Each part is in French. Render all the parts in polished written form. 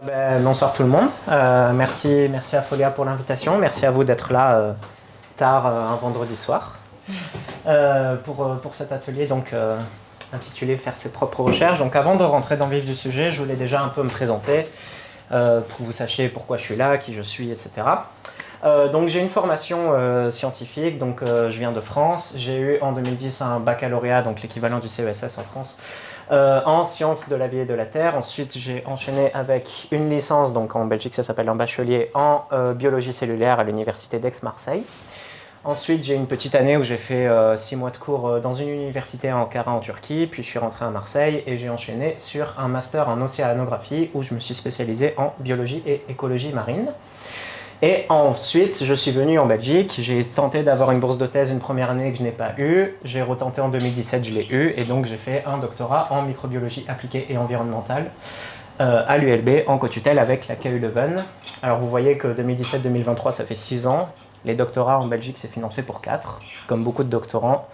Bonsoir tout le monde. Merci à Folia pour l'invitation. Merci à vous d'être là tard un vendredi soir pour cet atelier intitulé Faire ses propres recherches. Donc avant de rentrer dans le vif du sujet, je voulais déjà un peu me présenter pour que vous sachiez pourquoi je suis là, qui je suis, etc. Donc j'ai une formation scientifique, je viens de France. J'ai eu en 2010 un baccalauréat, donc l'équivalent du CESS en France, en sciences de la vie et de la terre. Ensuite, j'ai enchaîné avec une licence, donc en Belgique ça s'appelle un bachelier, en biologie cellulaire à l'université d'Aix-Marseille. Ensuite, j'ai une petite année où j'ai fait 6 mois de cours dans une université à Ankara en Turquie, puis je suis rentré à Marseille et j'ai enchaîné sur un master en océanographie où je me suis spécialisé en biologie et écologie marine. Et ensuite, je suis venu en Belgique, j'ai tenté d'avoir une bourse de thèse une première année que je n'ai pas eue, j'ai retenté en 2017, je l'ai eu, et donc j'ai fait un doctorat en microbiologie appliquée et environnementale à l'ULB en co-tutelle avec la KU Leuven. Alors vous voyez que 2017-2023, ça fait 6 ans. Les doctorats en Belgique, c'est financé pour 4, comme beaucoup de doctorants.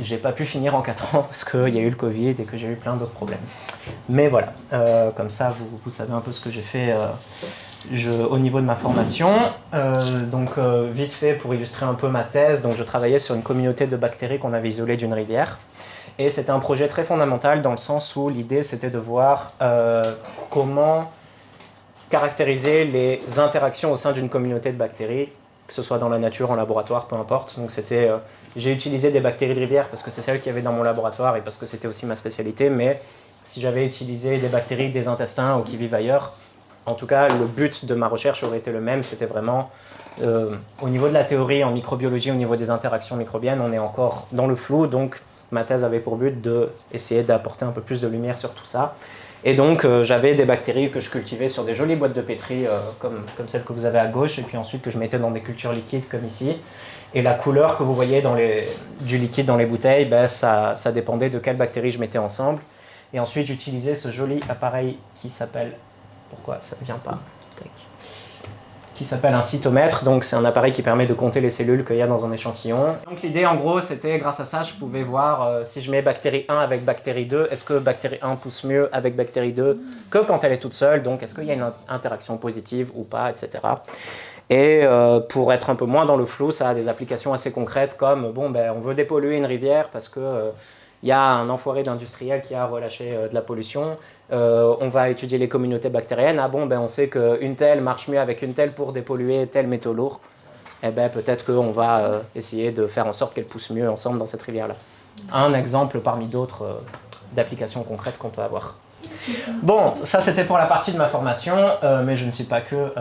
J'ai pas pu finir en 4 ans parce qu'il y a eu le Covid et que j'ai eu plein d'autres problèmes. Mais voilà, comme ça, vous savez un peu ce que j'ai fait au niveau de ma formation. Vite fait, pour illustrer un peu ma thèse, je travaillais sur une communauté de bactéries qu'on avait isolées d'une rivière. Et c'était un projet très fondamental dans le sens où l'idée, c'était de voir comment caractériser les interactions au sein d'une communauté de bactéries, que ce soit dans la nature, en laboratoire, peu importe. Donc j'ai utilisé des bactéries de rivière parce que c'est celles qu'il y avait dans mon laboratoire et parce que c'était aussi ma spécialité, mais si j'avais utilisé des bactéries des intestins ou qui vivent ailleurs, en tout cas, le but de ma recherche aurait été le même, c'était vraiment, au niveau de la théorie en microbiologie, au niveau des interactions microbiennes, on est encore dans le flou, donc ma thèse avait pour but d'essayer d'apporter un peu plus de lumière sur tout ça. Et donc, j'avais des bactéries que je cultivais sur des jolies boîtes de pétri, comme celle que vous avez à gauche, et puis ensuite que je mettais dans des cultures liquides, comme ici. Et la couleur que vous voyez du liquide dans les bouteilles, ça dépendait de quelles bactéries je mettais ensemble. Et ensuite, j'utilisais ce joli appareil qui s'appelle... Pourquoi ça ne vient pas? Qui s'appelle un cytomètre, donc c'est un appareil qui permet de compter les cellules qu'il y a dans un échantillon. Donc l'idée en gros c'était, grâce à ça, je pouvais voir si je mets bactérie 1 avec bactérie 2, est-ce que bactérie 1 pousse mieux avec bactérie 2 que quand elle est toute seule, donc est-ce qu'il y a une interaction positive ou pas, etc. Et pour être un peu moins dans le flou, ça a des applications assez concrètes comme, on veut dépolluer une rivière parce que... il y a un enfoiré d'industriel qui a relâché de la pollution. On va étudier les communautés bactériennes. On sait qu'une telle marche mieux avec une telle pour dépolluer tel métaux lourd. Peut-être qu'on va essayer de faire en sorte qu'elles poussent mieux ensemble dans cette rivière-là. Un exemple parmi d'autres d'applications concrètes qu'on peut avoir. Bon, ça c'était pour la partie de ma formation, mais je ne suis pas que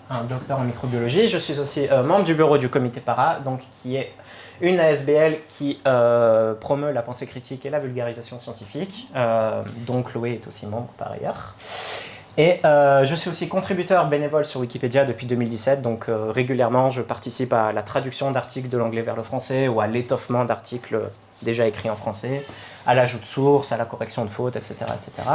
un docteur en microbiologie. Je suis aussi membre du bureau du comité para, qui est une ASBL qui promeut la pensée critique et la vulgarisation scientifique, dont Chloé est aussi membre par ailleurs. Et je suis aussi contributeur bénévole sur Wikipédia depuis 2017, donc régulièrement je participe à la traduction d'articles de l'anglais vers le français ou à l'étoffement d'articles déjà écrits en français, à l'ajout de sources, à la correction de fautes, etc. etc.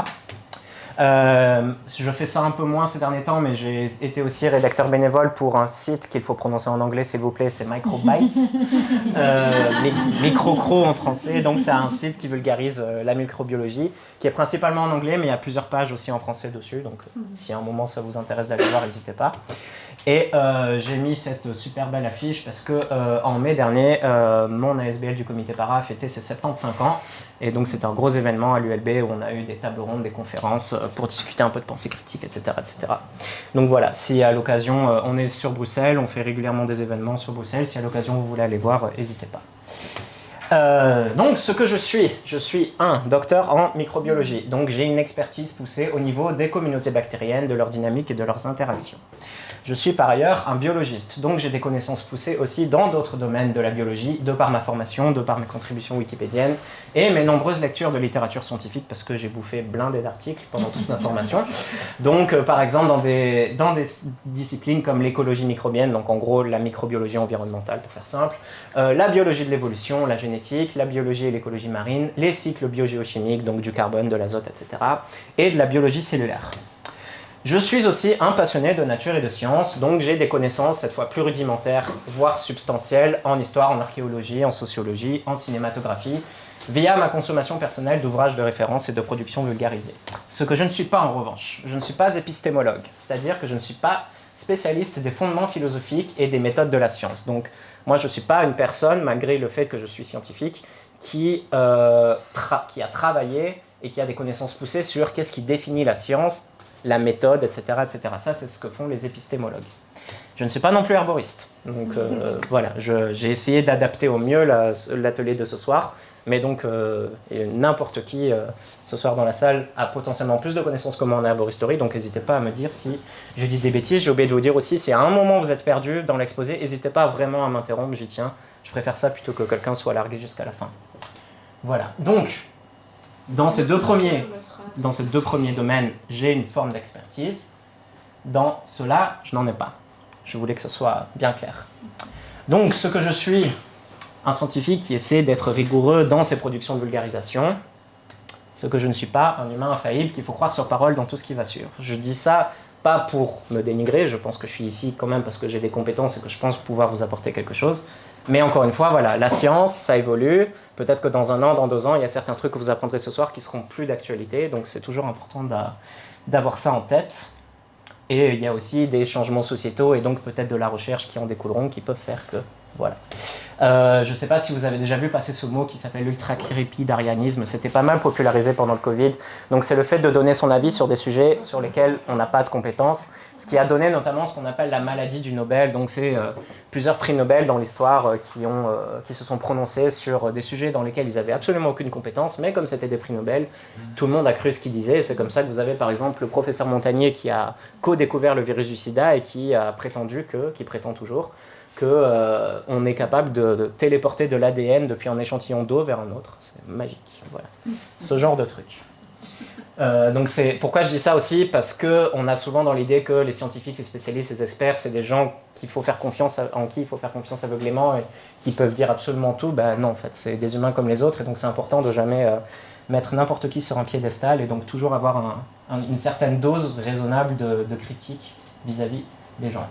Je fais ça un peu moins ces derniers temps, mais j'ai été aussi rédacteur bénévole pour un site qu'il faut prononcer en anglais, s'il vous plaît, c'est Microbytes, Microcro en français, donc c'est un site qui vulgarise la microbiologie, qui est principalement en anglais, mais il y a plusieurs pages aussi en français dessus, donc si à un moment ça vous intéresse d'aller voir, n'hésitez pas. Et j'ai mis cette super belle affiche parce que en mai dernier, mon ASBL du comité para fêtait ses 75 ans. Et donc c'était un gros événement à l'ULB où on a eu des tables rondes, des conférences pour discuter un peu de pensée critique, etc. etc. Donc voilà, si à l'occasion, on est sur Bruxelles, on fait régulièrement des événements sur Bruxelles, si à l'occasion vous voulez aller voir, n'hésitez pas. Donc ce que je suis un docteur en microbiologie, donc j'ai une expertise poussée au niveau des communautés bactériennes, de leur dynamique et de leurs interactions. Je suis par ailleurs un biologiste, donc j'ai des connaissances poussées aussi dans d'autres domaines de la biologie, de par ma formation, de par mes contributions wikipédiennes et mes nombreuses lectures de littérature scientifique parce que j'ai bouffé blindé d'articles pendant toute ma formation. Donc par exemple dans des disciplines comme l'écologie microbienne, donc en gros la microbiologie environnementale pour faire simple, la biologie de l'évolution, la génétique, la biologie et l'écologie marine, les cycles biogéochimiques, donc du carbone, de l'azote, etc. et de la biologie cellulaire. Je suis aussi un passionné de nature et de sciences, donc j'ai des connaissances cette fois plus rudimentaires, voire substantielles, en histoire, en archéologie, en sociologie, en cinématographie, via ma consommation personnelle d'ouvrages de référence et de production vulgarisée. Ce que je ne suis pas en revanche, je ne suis pas épistémologue, c'est-à-dire que je ne suis pas spécialiste des fondements philosophiques et des méthodes de la science. Donc moi je ne suis pas une personne, malgré le fait que je suis scientifique, qui a travaillé et qui a des connaissances poussées sur qu'est-ce qui définit la science, la méthode, etc. etc. Ça c'est ce que font les épistémologues. Je ne suis pas non plus herboriste, donc voilà, j'ai essayé d'adapter au mieux l'atelier de ce soir, mais donc n'importe qui ce soir dans la salle a potentiellement plus de connaissances que moi en herboristerie, donc n'hésitez pas à me dire si je dis des bêtises. J'ai oublié de vous dire aussi, si à un moment vous êtes perdu dans l'exposé, n'hésitez pas vraiment à m'interrompre, j'y tiens, je préfère ça plutôt que quelqu'un soit largué jusqu'à la fin. Voilà, donc dans ces deux premiers domaines, j'ai une forme d'expertise, dans cela, je n'en ai pas. Je voulais que ce soit bien clair. Donc, ce que je suis, un scientifique qui essaie d'être rigoureux dans ses productions de vulgarisation, ce que je ne suis pas, un humain infaillible qu'il faut croire sur parole dans tout ce qui va suivre. Je dis ça pas pour me dénigrer, je pense que je suis ici quand même parce que j'ai des compétences et que je pense pouvoir vous apporter quelque chose. Mais encore une fois, voilà, la science, ça évolue. Peut-être que dans 1 an, dans 2 ans, il y a certains trucs que vous apprendrez ce soir qui seront plus d'actualité. Donc, c'est toujours important d'avoir ça en tête. Et il y a aussi des changements sociétaux et donc peut-être de la recherche qui en découleront, qui peuvent faire que... Voilà. Je ne sais pas si vous avez déjà vu passer ce mot qui s'appelle l'ultra-crépidarianisme. C'était pas mal popularisé pendant le Covid. Donc c'est le fait de donner son avis sur des sujets sur lesquels on n'a pas de compétences, ce qui a donné notamment ce qu'on appelle la maladie du Nobel. Donc c'est plusieurs prix Nobel dans l'histoire qui se sont prononcés sur des sujets dans lesquels ils n'avaient absolument aucune compétence, mais comme c'était des prix Nobel, tout le monde a cru ce qu'ils disaient. C'est comme ça que vous avez par exemple le professeur Montagnier qui a co-découvert le virus du sida et qui prétend toujours, qu'on est capable de téléporter de l'ADN depuis un échantillon d'eau vers un autre. C'est magique, voilà. Ce genre de truc. Donc c'est pourquoi je dis ça aussi, parce qu'on a souvent dans l'idée que les scientifiques, les spécialistes, les experts, c'est des gens en qui il faut faire confiance aveuglément et qui peuvent dire absolument tout. Ben non, en fait, c'est des humains comme les autres, et donc c'est important de jamais mettre n'importe qui sur un piédestal, et donc toujours avoir une certaine dose raisonnable de critique vis-à-vis des gens.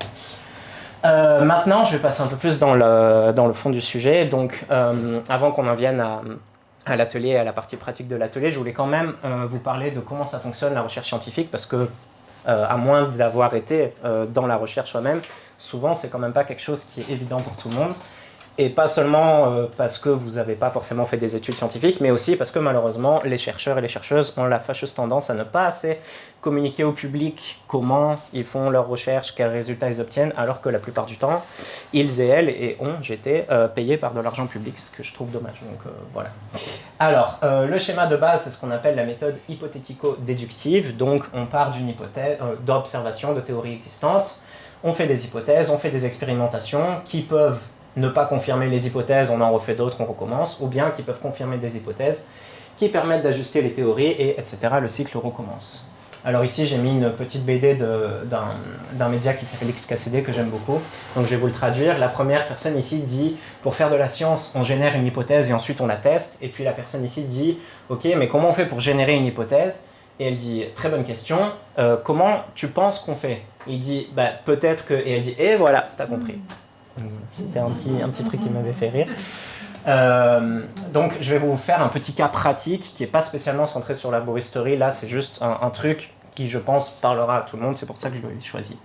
Maintenant, je vais passer un peu plus dans le fond du sujet. Donc, avant qu'on en vienne à l'atelier, à la partie pratique de l'atelier, je voulais quand même vous parler de comment ça fonctionne la recherche scientifique, parce que, à moins d'avoir été dans la recherche soi-même, souvent c'est quand même pas quelque chose qui est évident pour tout le monde. Et pas seulement parce que vous n'avez pas forcément fait des études scientifiques, mais aussi parce que malheureusement, les chercheurs et les chercheuses ont la fâcheuse tendance à ne pas assez communiquer au public comment ils font leurs recherches, quels résultats ils obtiennent, alors que la plupart du temps, ils et elles j'étais payés par de l'argent public, ce que je trouve dommage. Donc voilà. Alors, le schéma de base, c'est ce qu'on appelle la méthode hypothético-déductive. Donc, on part d'une hypothèse, d'observation, de théories existantes. On fait des hypothèses, on fait des expérimentations qui peuvent ne pas confirmer les hypothèses, on en refait d'autres, on recommence, ou bien qui peuvent confirmer des hypothèses qui permettent d'ajuster les théories, et etc. Le cycle recommence. Alors ici, j'ai mis une petite BD d'un média qui s'appelle XKCD, que j'aime beaucoup, donc je vais vous le traduire. La première personne ici dit, pour faire de la science, on génère une hypothèse et ensuite on la teste, et puis la personne ici dit, ok, mais comment on fait pour générer une hypothèse? Et elle dit, très bonne question, comment tu penses qu'on fait? Et il dit, bah, peut-être que... Et elle dit, et voilà, t'as compris. C'était un petit truc qui m'avait fait rire. Donc je vais vous faire un petit cas pratique qui n'est pas spécialement centré sur l'herboristerie. Là, c'est juste un truc qui, je pense, parlera à tout le monde. C'est pour ça que je l'ai choisi.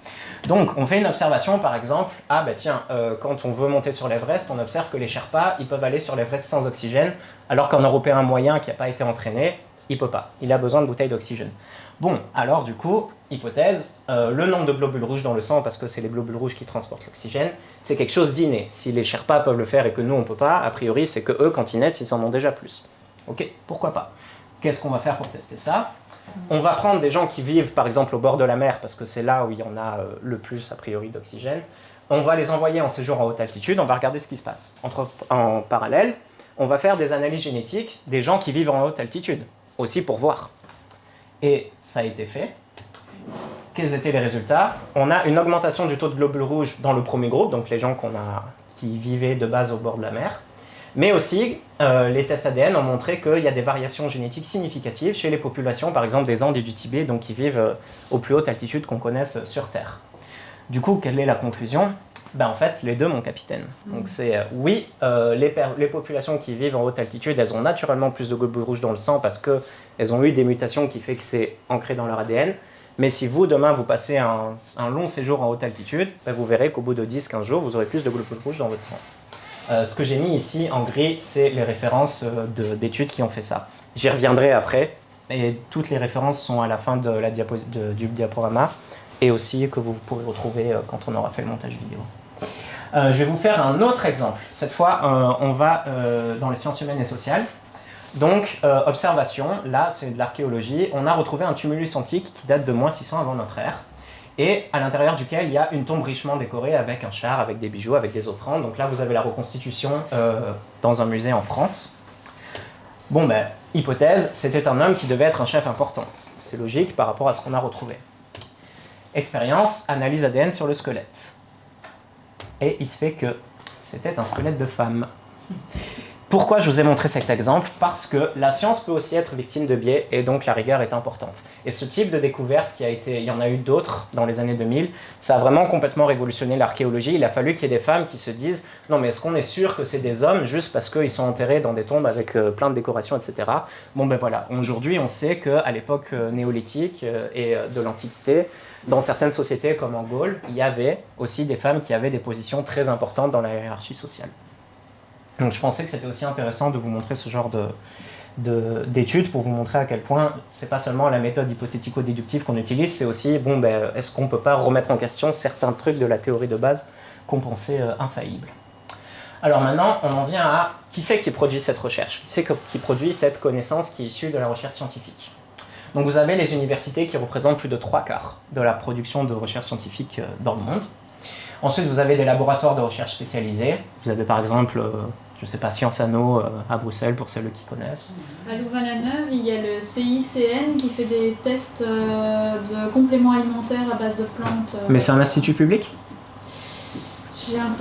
Donc, on fait une observation, par exemple. Ah, bah tiens, quand on veut monter sur l'Everest, on observe que les Sherpas, ils peuvent aller sur l'Everest sans oxygène, alors qu'un Européen moyen qui n'a pas été entraîné, il ne peut pas. Il a besoin de bouteilles d'oxygène. Bon, alors du coup, hypothèse, le nombre de globules rouges dans le sang, parce que c'est les globules rouges qui transportent l'oxygène, c'est quelque chose d'inné. Si les Sherpas peuvent le faire et que nous on ne peut pas, a priori c'est que eux, quand ils naissent, ils en ont déjà plus. Ok, pourquoi pas? Qu'est-ce qu'on va faire pour tester ça? On va prendre des gens qui vivent par exemple au bord de la mer, parce que c'est là où il y en a le plus a priori d'oxygène. On va les envoyer en séjour en haute altitude, on va regarder ce qui se passe. En parallèle, on va faire des analyses génétiques des gens qui vivent en haute altitude, aussi pour voir. Et ça a été fait. Quels étaient les résultats? On a une augmentation du taux de globules rouges dans le premier groupe, donc les gens qui vivaient de base au bord de la mer. Mais aussi, les tests ADN ont montré qu'il y a des variations génétiques significatives chez les populations, par exemple des Andes et du Tibet, donc qui vivent aux plus hautes altitudes qu'on connaisse sur Terre. Du coup, quelle est la conclusion? Ben, en fait, les deux, mon capitaine. Donc c'est, oui, les populations qui vivent en haute altitude, elles ont naturellement plus de globules rouges dans le sang parce qu'elles ont eu des mutations qui fait que c'est ancré dans leur ADN. Mais si vous, demain, vous passez un long séjour en haute altitude, ben, vous verrez qu'au bout de 10-15 jours, vous aurez plus de globules rouges dans votre sang. Ce que j'ai mis ici en gris, c'est les références d'études qui ont fait ça. J'y reviendrai après, et toutes les références sont à la fin de du diaporama, et aussi que vous pourrez retrouver quand on aura fait le montage vidéo. Je vais vous faire un autre exemple. Cette fois, on va dans les sciences humaines et sociales. Donc, observation, là, c'est de l'archéologie. On a retrouvé un tumulus antique qui date de moins 600 avant notre ère, et à l'intérieur duquel il y a une tombe richement décorée avec un char, avec des bijoux, avec des offrandes. Donc là, vous avez la reconstitution dans un musée en France. Bon, ben, hypothèse, c'était un homme qui devait être un chef important. C'est logique par rapport à ce qu'on a retrouvé. Expérience, analyse ADN sur le squelette. Et il se fait que c'était un squelette de femme. Pourquoi je vous ai montré cet exemple? Parce que la science peut aussi être victime de biais et donc la rigueur est importante. Et ce type de découverte, il y en a eu d'autres dans les années 2000, ça a vraiment complètement révolutionné l'archéologie. Il a fallu qu'il y ait des femmes qui se disent « Non mais est-ce qu'on est sûr que c'est des hommes juste parce qu'ils sont enterrés dans des tombes avec plein de décorations, etc. » Bon ben voilà, aujourd'hui on sait qu'à l'époque néolithique et de l'Antiquité, dans certaines sociétés comme en Gaule, il y avait aussi des femmes qui avaient des positions très importantes dans la hiérarchie sociale. Donc je pensais que c'était aussi intéressant de vous montrer ce genre d'études pour vous montrer à quel point c'est pas seulement la méthode hypothético-déductive qu'on utilise, c'est aussi, bon, ben, est-ce qu'on peut pas remettre en question certains trucs de la théorie de base qu'on pensait infaillibles. Alors maintenant, on en vient à qui c'est qui produit cette recherche, qui c'est qui produit cette connaissance qui est issue de la recherche scientifique. Donc vous avez les universités qui représentent plus de 3/4 de la production de recherche scientifique dans le monde. Ensuite, vous avez des laboratoires de recherche spécialisés. Vous avez par exemple, je ne sais pas, Sciences Anno à Bruxelles, pour celles qui connaissent. À Louvain-la-Neuve, il y a le CICN qui fait des tests de compléments alimentaires à base de plantes. Mais c'est un institut public?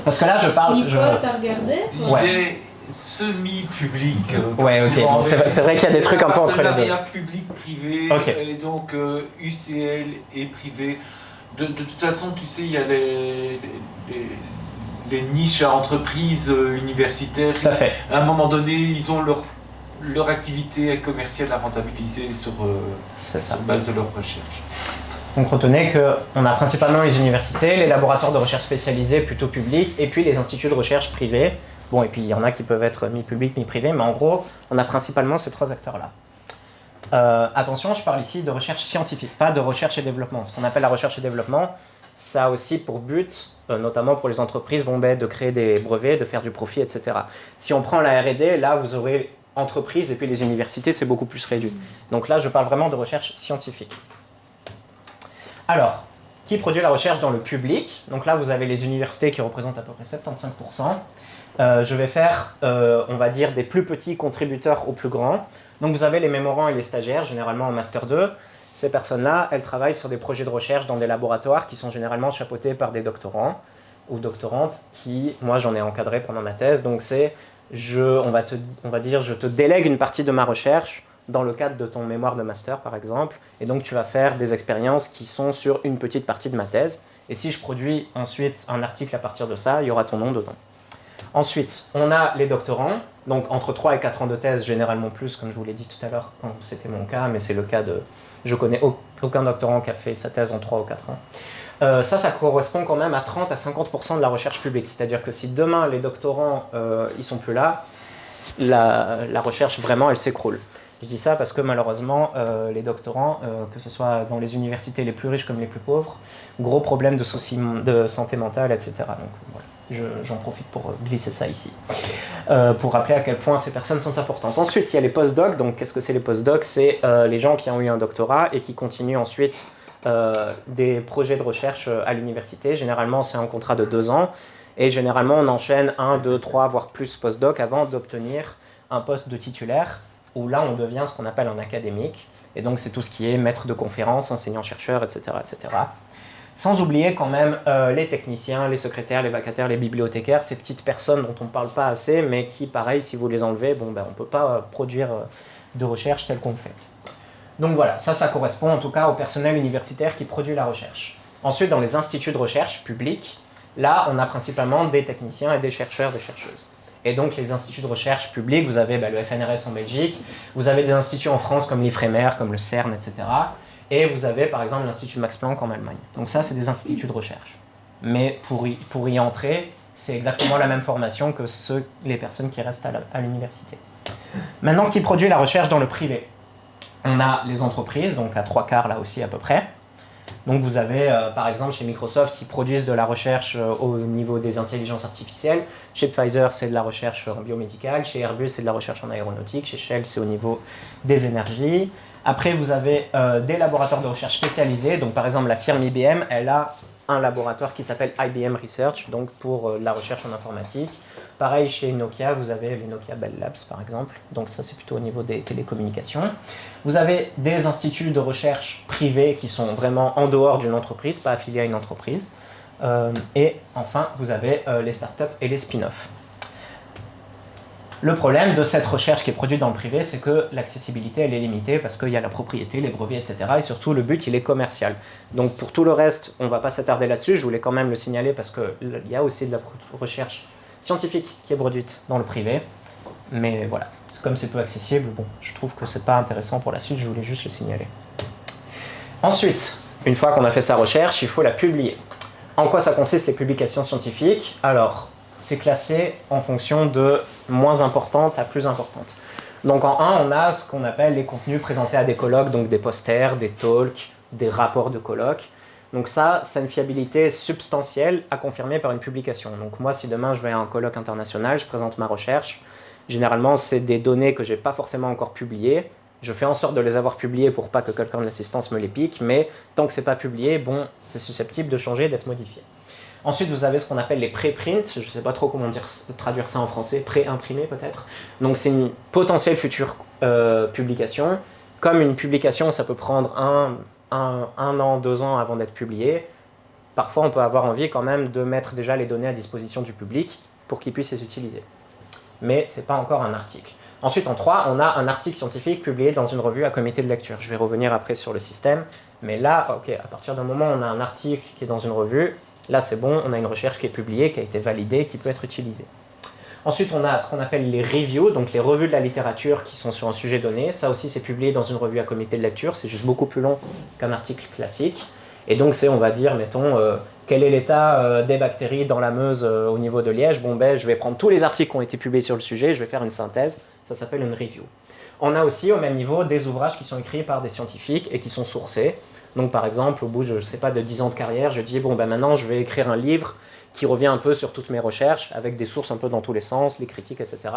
Parce que là, je parle... Nico, t'as regardé toi? Ouais. Il est semi-public. Ouais, ok. Bon, c'est vrai qu'il y a des trucs un peu entre les deux. Public-privé, Okay. et donc UCL et privé. De toute façon, tu sais, il y a les niches à entreprises universitaires. Tout à fait. À un moment donné, ils ont leur activité commerciale à rentabiliser sur base de leur recherche. Donc retenez qu'on a principalement les universités, les laboratoires de recherche spécialisés plutôt publics, et puis les instituts de recherche privés. Bon, et puis il y en a qui peuvent être mi-publics, mi-privés, mais en gros, on a principalement ces trois acteurs-là. Attention, je parle ici de recherche scientifique, pas de recherche et développement. Ce qu'on appelle la recherche et développement, ça a aussi pour but, notamment pour les entreprises, de créer des brevets, de faire du profit, etc. Si on prend la R&D, là, vous aurez entreprises et puis les universités, c'est beaucoup plus réduit. Donc là, je parle vraiment de recherche scientifique. Alors, qui produit la recherche dans le public? Donc là, vous avez les universités qui représentent à peu près 75%. Je vais faire, on va dire, des plus petits contributeurs aux plus grands. Donc vous avez les mémorants et les stagiaires, généralement en Master 2. Ces personnes-là, elles travaillent sur des projets de recherche dans des laboratoires qui sont généralement chapeautés par des doctorants ou doctorantes qui, moi j'en ai encadré pendant ma thèse, donc c'est, on va dire, je te délègue une partie de ma recherche dans le cadre de ton mémoire de master par exemple, et donc tu vas faire des expériences qui sont sur une petite partie de ma thèse, et si je produis ensuite un article à partir de ça, il y aura ton nom dedans. Ensuite, on a les doctorants, donc entre 3 et 4 ans de thèse, généralement plus, comme je vous l'ai dit tout à l'heure, quand c'était mon cas, mais c'est le cas de... Je connais aucun doctorant qui a fait sa thèse en 3 ou 4 ans. Ça correspond quand même à 30 à 50% de la recherche publique, c'est-à-dire que si demain les doctorants ils sont plus là, la recherche vraiment elle s'écroule. Je dis ça parce que malheureusement les doctorants, que ce soit dans les universités les plus riches comme les plus pauvres, gros problèmes de soucis de santé mentale, etc. Donc voilà. J'en profite pour glisser ça ici, pour rappeler à quel point ces personnes sont importantes. Ensuite, il y a les post-docs. Donc, qu'est-ce que c'est les post-docs? C'est les gens qui ont eu un doctorat et qui continuent ensuite des projets de recherche à l'université. Généralement, c'est un contrat de 2 ans. Et généralement, on enchaîne 1, 2, 3, voire plus post-doc avant d'obtenir un poste de titulaire, où là, on devient ce qu'on appelle un académique. Et donc, c'est tout ce qui est maître de conférences, enseignant-chercheur, etc., etc. Sans oublier quand même les techniciens, les secrétaires, les vacataires, les bibliothécaires, ces petites personnes dont on ne parle pas assez, mais qui, pareil, si vous les enlevez, on ne peut pas produire de recherche telle qu'on le fait. Donc voilà, ça correspond en tout cas au personnel universitaire qui produit la recherche. Ensuite, dans les instituts de recherche publics, là, on a principalement des techniciens et des chercheurs, des chercheuses. Et donc, les instituts de recherche publics, vous avez le FNRS en Belgique, vous avez des instituts en France comme l'IFREMER, comme le CERN, etc. Et vous avez, par exemple, l'Institut Max Planck en Allemagne. Donc ça, c'est des instituts de recherche. Mais pour y entrer, c'est exactement la même formation que les personnes qui restent à l'université. Maintenant, qui produit la recherche dans le privé? On a les entreprises, donc à 3/4 là aussi à peu près. Donc vous avez, par exemple, chez Microsoft, ils produisent de la recherche au niveau des intelligences artificielles. Chez Pfizer, c'est de la recherche en biomédicale. Chez Airbus, c'est de la recherche en aéronautique. Chez Shell, c'est au niveau des énergies. Après, vous avez des laboratoires de recherche spécialisés. Donc par exemple, la firme IBM, elle a un laboratoire qui s'appelle IBM Research, donc pour la recherche en informatique. Pareil, chez Nokia, vous avez les Nokia Bell Labs, par exemple. Donc ça, c'est plutôt au niveau des télécommunications. Vous avez des instituts de recherche privés qui sont vraiment en dehors d'une entreprise, pas affiliés à une entreprise. Et enfin, vous avez les startups et les spin-offs. Le problème de cette recherche qui est produite dans le privé, c'est que l'accessibilité, elle est limitée parce qu'il y a la propriété, les brevets, etc. Et surtout, le but, il est commercial. Donc pour tout le reste, on ne va pas s'attarder là-dessus. Je voulais quand même le signaler parce qu'il y a aussi de la recherche scientifique qui est produite dans le privé. Mais voilà, comme c'est peu accessible, bon, je trouve que c'est pas intéressant pour la suite, je voulais juste le signaler. Ensuite, une fois qu'on a fait sa recherche, il faut la publier. En quoi ça consiste les publications scientifiques? Alors, c'est classé en fonction de moins importante à plus importante. Donc en 1, on a ce qu'on appelle les contenus présentés à des colloques, donc des posters, des talks, des rapports de colloques. Donc ça, c'est une fiabilité substantielle à confirmer par une publication. Donc moi, si demain je vais à un colloque international, je présente ma recherche, généralement c'est des données que je n'ai pas forcément encore publiées. Je fais en sorte de les avoir publiées pour pas que quelqu'un de l'assistance me les pique, mais tant que c'est pas publié, bon, c'est susceptible de changer, d'être modifié. Ensuite, vous avez ce qu'on appelle les préprints, je ne sais pas trop comment traduire ça en français, pré-imprimé peut-être. Donc c'est une potentielle future publication. Comme une publication, ça peut prendre un an, 2 ans avant d'être publié. Parfois, on peut avoir envie quand même de mettre déjà les données à disposition du public pour qu'il puisse les utiliser. Mais ce n'est pas encore un article. Ensuite, en 3, on a un article scientifique publié dans une revue à comité de lecture. Je vais revenir après sur le système. Mais là, ok, à partir d'un moment où on a un article qui est dans une revue, là c'est bon, on a une recherche qui est publiée, qui a été validée, qui peut être utilisée. Ensuite, on a ce qu'on appelle les reviews, donc les revues de la littérature qui sont sur un sujet donné. Ça aussi, c'est publié dans une revue à comité de lecture. C'est juste beaucoup plus long qu'un article classique. Et donc, c'est, on va dire, mettons, quel est l'état des bactéries dans la Meuse au niveau de Liège. Bon, ben, je vais prendre tous les articles qui ont été publiés sur le sujet, je vais faire une synthèse. Ça s'appelle une review. On a aussi, au même niveau, des ouvrages qui sont écrits par des scientifiques et qui sont sourcés. Donc, par exemple, au bout, je sais pas, de 10 ans de carrière, je dis, bon, ben maintenant, je vais écrire un livre qui revient un peu sur toutes mes recherches, avec des sources un peu dans tous les sens, les critiques, etc.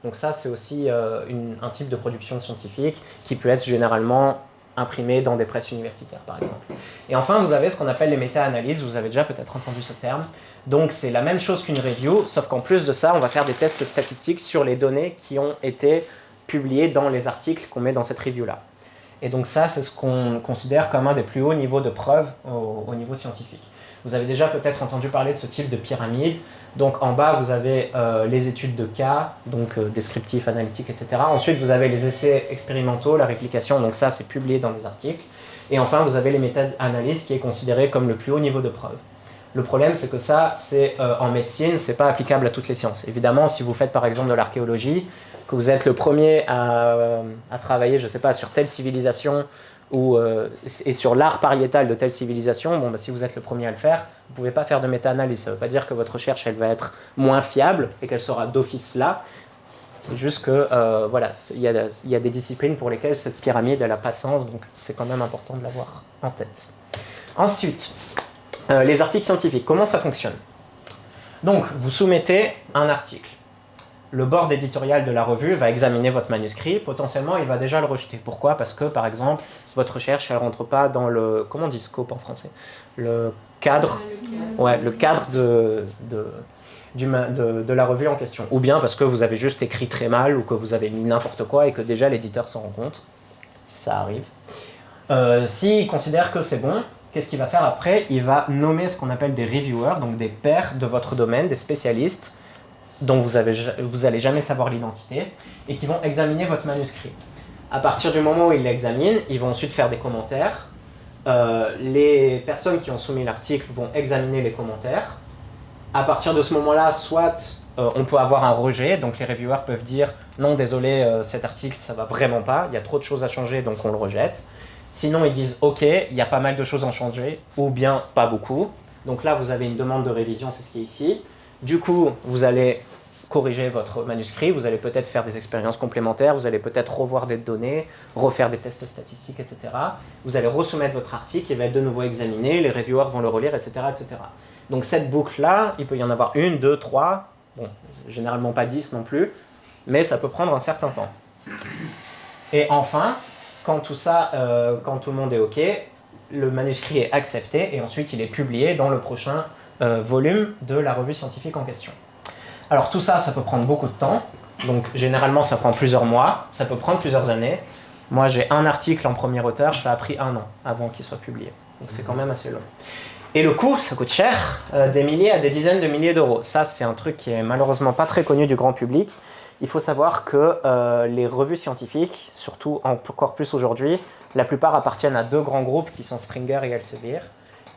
Donc ça, c'est aussi un type de production scientifique qui peut être généralement imprimé dans des presses universitaires, par exemple. Et enfin, vous avez ce qu'on appelle les méta-analyses, vous avez déjà peut-être entendu ce terme. Donc c'est la même chose qu'une review, sauf qu'en plus de ça, on va faire des tests statistiques sur les données qui ont été publiées dans les articles qu'on met dans cette review-là. Et donc ça, c'est ce qu'on considère comme un des plus hauts niveaux de preuve au niveau scientifique. Vous avez déjà peut-être entendu parler de ce type de pyramide. Donc en bas, vous avez les études de cas, donc descriptifs, analytiques, etc. Ensuite, vous avez les essais expérimentaux, la réplication, donc ça, c'est publié dans les articles. Et enfin, vous avez les méta-analyses qui est considéré comme le plus haut niveau de preuve. Le problème, c'est que ça, c'est en médecine, c'est pas applicable à toutes les sciences. Évidemment, si vous faites par exemple de l'archéologie, que vous êtes le premier à travailler, je sais pas, sur telle civilisation et sur l'art pariétal de telle civilisation, bon, bah, si vous êtes le premier à le faire, vous ne pouvez pas faire de méta-analyse. Ça ne veut pas dire que votre recherche elle va être moins fiable et qu'elle sera d'office là. C'est juste que voilà, il y a des disciplines pour lesquelles cette pyramide n'a pas de sens, donc c'est quand même important de l'avoir en tête. Ensuite, les articles scientifiques, comment ça fonctionne? Donc, vous soumettez un article. Le board éditorial de la revue va examiner votre manuscrit, potentiellement il va déjà le rejeter. Pourquoi? Parce que par exemple, votre recherche elle rentre pas dans le, comment on dit scope en français? Le cadre, le cadre de la revue en question. Ou bien parce que vous avez juste écrit très mal ou que vous avez mis n'importe quoi et que déjà l'éditeur s'en rend compte. Ça arrive. S'il considère que c'est bon, qu'est-ce qu'il va faire après? Il va nommer ce qu'on appelle des reviewers, donc des pairs de votre domaine, des spécialistes, dont vous allez jamais savoir l'identité, et qui vont examiner votre manuscrit. À partir du moment où ils l'examinent, ils vont ensuite faire des commentaires, les personnes qui ont soumis l'article vont examiner les commentaires. À partir de ce moment-là, soit on peut avoir un rejet, donc les reviewers peuvent dire « Non, désolé, cet article, ça va vraiment pas, il y a trop de choses à changer, donc on le rejette. » Sinon, ils disent « Ok, il y a pas mal de choses à changer, ou bien pas beaucoup. » Donc là, vous avez une demande de révision, c'est ce qui est ici. Du coup, vous allez corriger votre manuscrit, vous allez peut-être faire des expériences complémentaires, vous allez peut-être revoir des données, refaire des tests statistiques, etc. Vous allez resoumettre votre article, il va être de nouveau examiné, les reviewers vont le relire, etc. etc. Donc cette boucle-là, il peut y en avoir 1, 2, 3, bon, généralement pas 10 non plus, mais ça peut prendre un certain temps. Et enfin, quand tout ça, quand tout le monde est OK, le manuscrit est accepté et ensuite il est publié dans le prochain volume de la revue scientifique en question. Alors tout ça, ça peut prendre beaucoup de temps. Donc généralement, ça prend plusieurs mois, ça peut prendre plusieurs années. Moi, j'ai un article en premier auteur, ça a pris 1 an avant qu'il soit publié. Donc c'est quand même assez long. Et le coût, ça coûte cher, des milliers à des dizaines de milliers d'euros. Ça, c'est un truc qui est malheureusement pas très connu du grand public. Il faut savoir que les revues scientifiques, surtout encore plus aujourd'hui, la plupart appartiennent à 2 grands groupes qui sont Springer et Elsevier,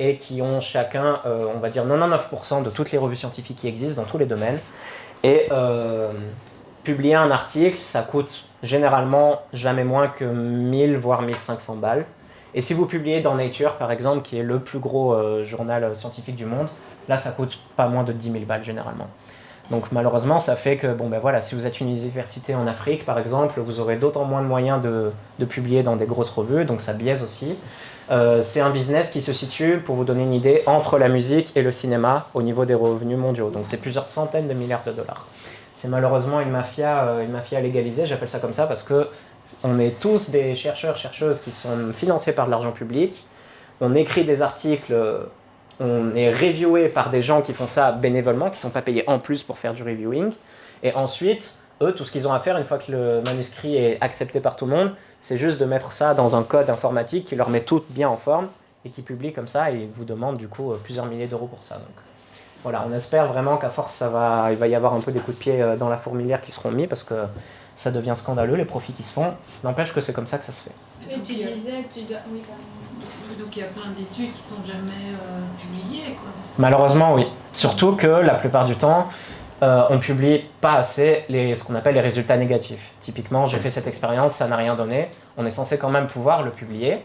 et qui ont chacun, on va dire 99% de toutes les revues scientifiques qui existent dans tous les domaines. Et publier un article, ça coûte généralement jamais moins que 1000 voire 1500 balles. Et si vous publiez dans Nature, par exemple, qui est le plus gros journal scientifique du monde, là, ça coûte pas moins de 10 000 balles généralement. Donc malheureusement, ça fait que, bon ben voilà, si vous êtes une université en Afrique, par exemple, vous aurez d'autant moins de moyens de publier dans des grosses revues, donc ça biaise aussi. C'est un business qui se situe, pour vous donner une idée, entre la musique et le cinéma au niveau des revenus mondiaux. Donc c'est plusieurs centaines de milliards de dollars. C'est malheureusement une mafia légalisée, j'appelle ça comme ça, parce que on est tous des chercheurs, chercheuses qui sont financés par de l'argent public. On écrit des articles, on est reviewé par des gens qui font ça bénévolement, qui ne sont pas payés en plus pour faire du reviewing. Et ensuite, eux, tout ce qu'ils ont à faire, une fois que le manuscrit est accepté par tout le monde, c'est juste de mettre ça dans un code informatique qui leur met tout bien en forme et qui publie comme ça et ils vous demandent du coup plusieurs milliers d'euros pour ça. Donc voilà, on espère vraiment qu'à force, il va y avoir un peu des coups de pied dans la fourmilière qui seront mis parce que ça devient scandaleux, les profits qui se font. N'empêche que c'est comme ça que ça se fait. Et tu disais que tu dois... Oui, pardon. Donc il y a plein d'études qui sont jamais publiées, quoi. Malheureusement, oui. Surtout que la plupart du temps, on publie pas assez ce qu'on appelle les résultats négatifs. Typiquement, j'ai fait cette expérience, ça n'a rien donné. On est censé quand même pouvoir le publier.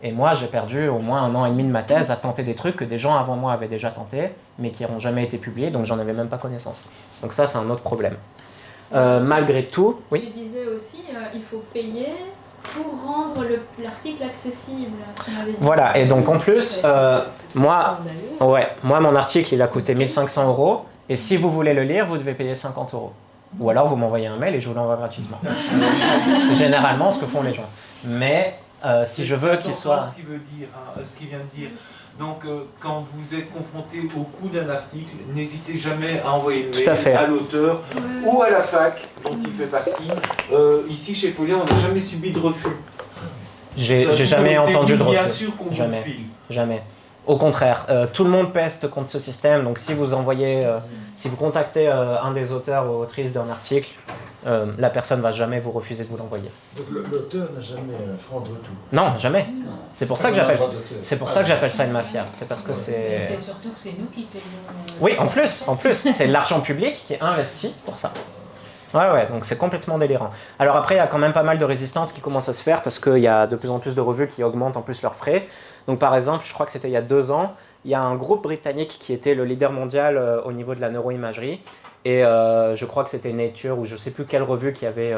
Et moi, j'ai perdu au moins 1 an et demi de ma thèse à tenter des trucs que des gens avant moi avaient déjà tentés, mais qui n'ont jamais été publiés, donc j'en avais même pas connaissance. Donc ça, c'est un autre problème. Malgré tout, oui. Tu disais aussi, il faut payer pour rendre l'article accessible. Tu m'avais dit. Voilà, et donc en plus, moi, mon article, il a coûté 1500 €. Et si vous voulez le lire, vous devez payer 50 €. Ou alors vous m'envoyez un mail et je vous l'envoie gratuitement. C'est généralement ce que font les gens. Mais si je veux qu'il soit... Ce qu'il vient de dire. Donc quand vous êtes confronté au coût d'un article, n'hésitez jamais à envoyer une mail à l'auteur ou à la fac dont il fait partie. Ici chez Folia, on n'a jamais subi de refus. J'ai jamais entendu de refus. Bien sûr qu'on vous le file. Jamais. Au contraire, tout le monde peste contre ce système, donc si vous si vous contactez un des auteurs ou autrices d'un article, la personne ne va jamais vous refuser de vous l'envoyer. Donc l'auteur n'a jamais un franc de retour. Non, jamais. C'est pour ça que j'appelle ça une mafia. C'est parce que c'est... C'est surtout que c'est nous qui payons. Oui, en plus, c'est l'argent public qui est investi pour ça. Ouais, donc c'est complètement délirant. Alors après, il y a quand même pas mal de résistance qui commence à se faire parce qu'il y a de plus en plus de revues qui augmentent en plus leurs frais. Donc par exemple, je crois que c'était il y a 2 ans, il y a un groupe britannique qui était le leader mondial au niveau de la neuroimagerie. Et je crois que c'était Nature ou je ne sais plus quelle revue qui avait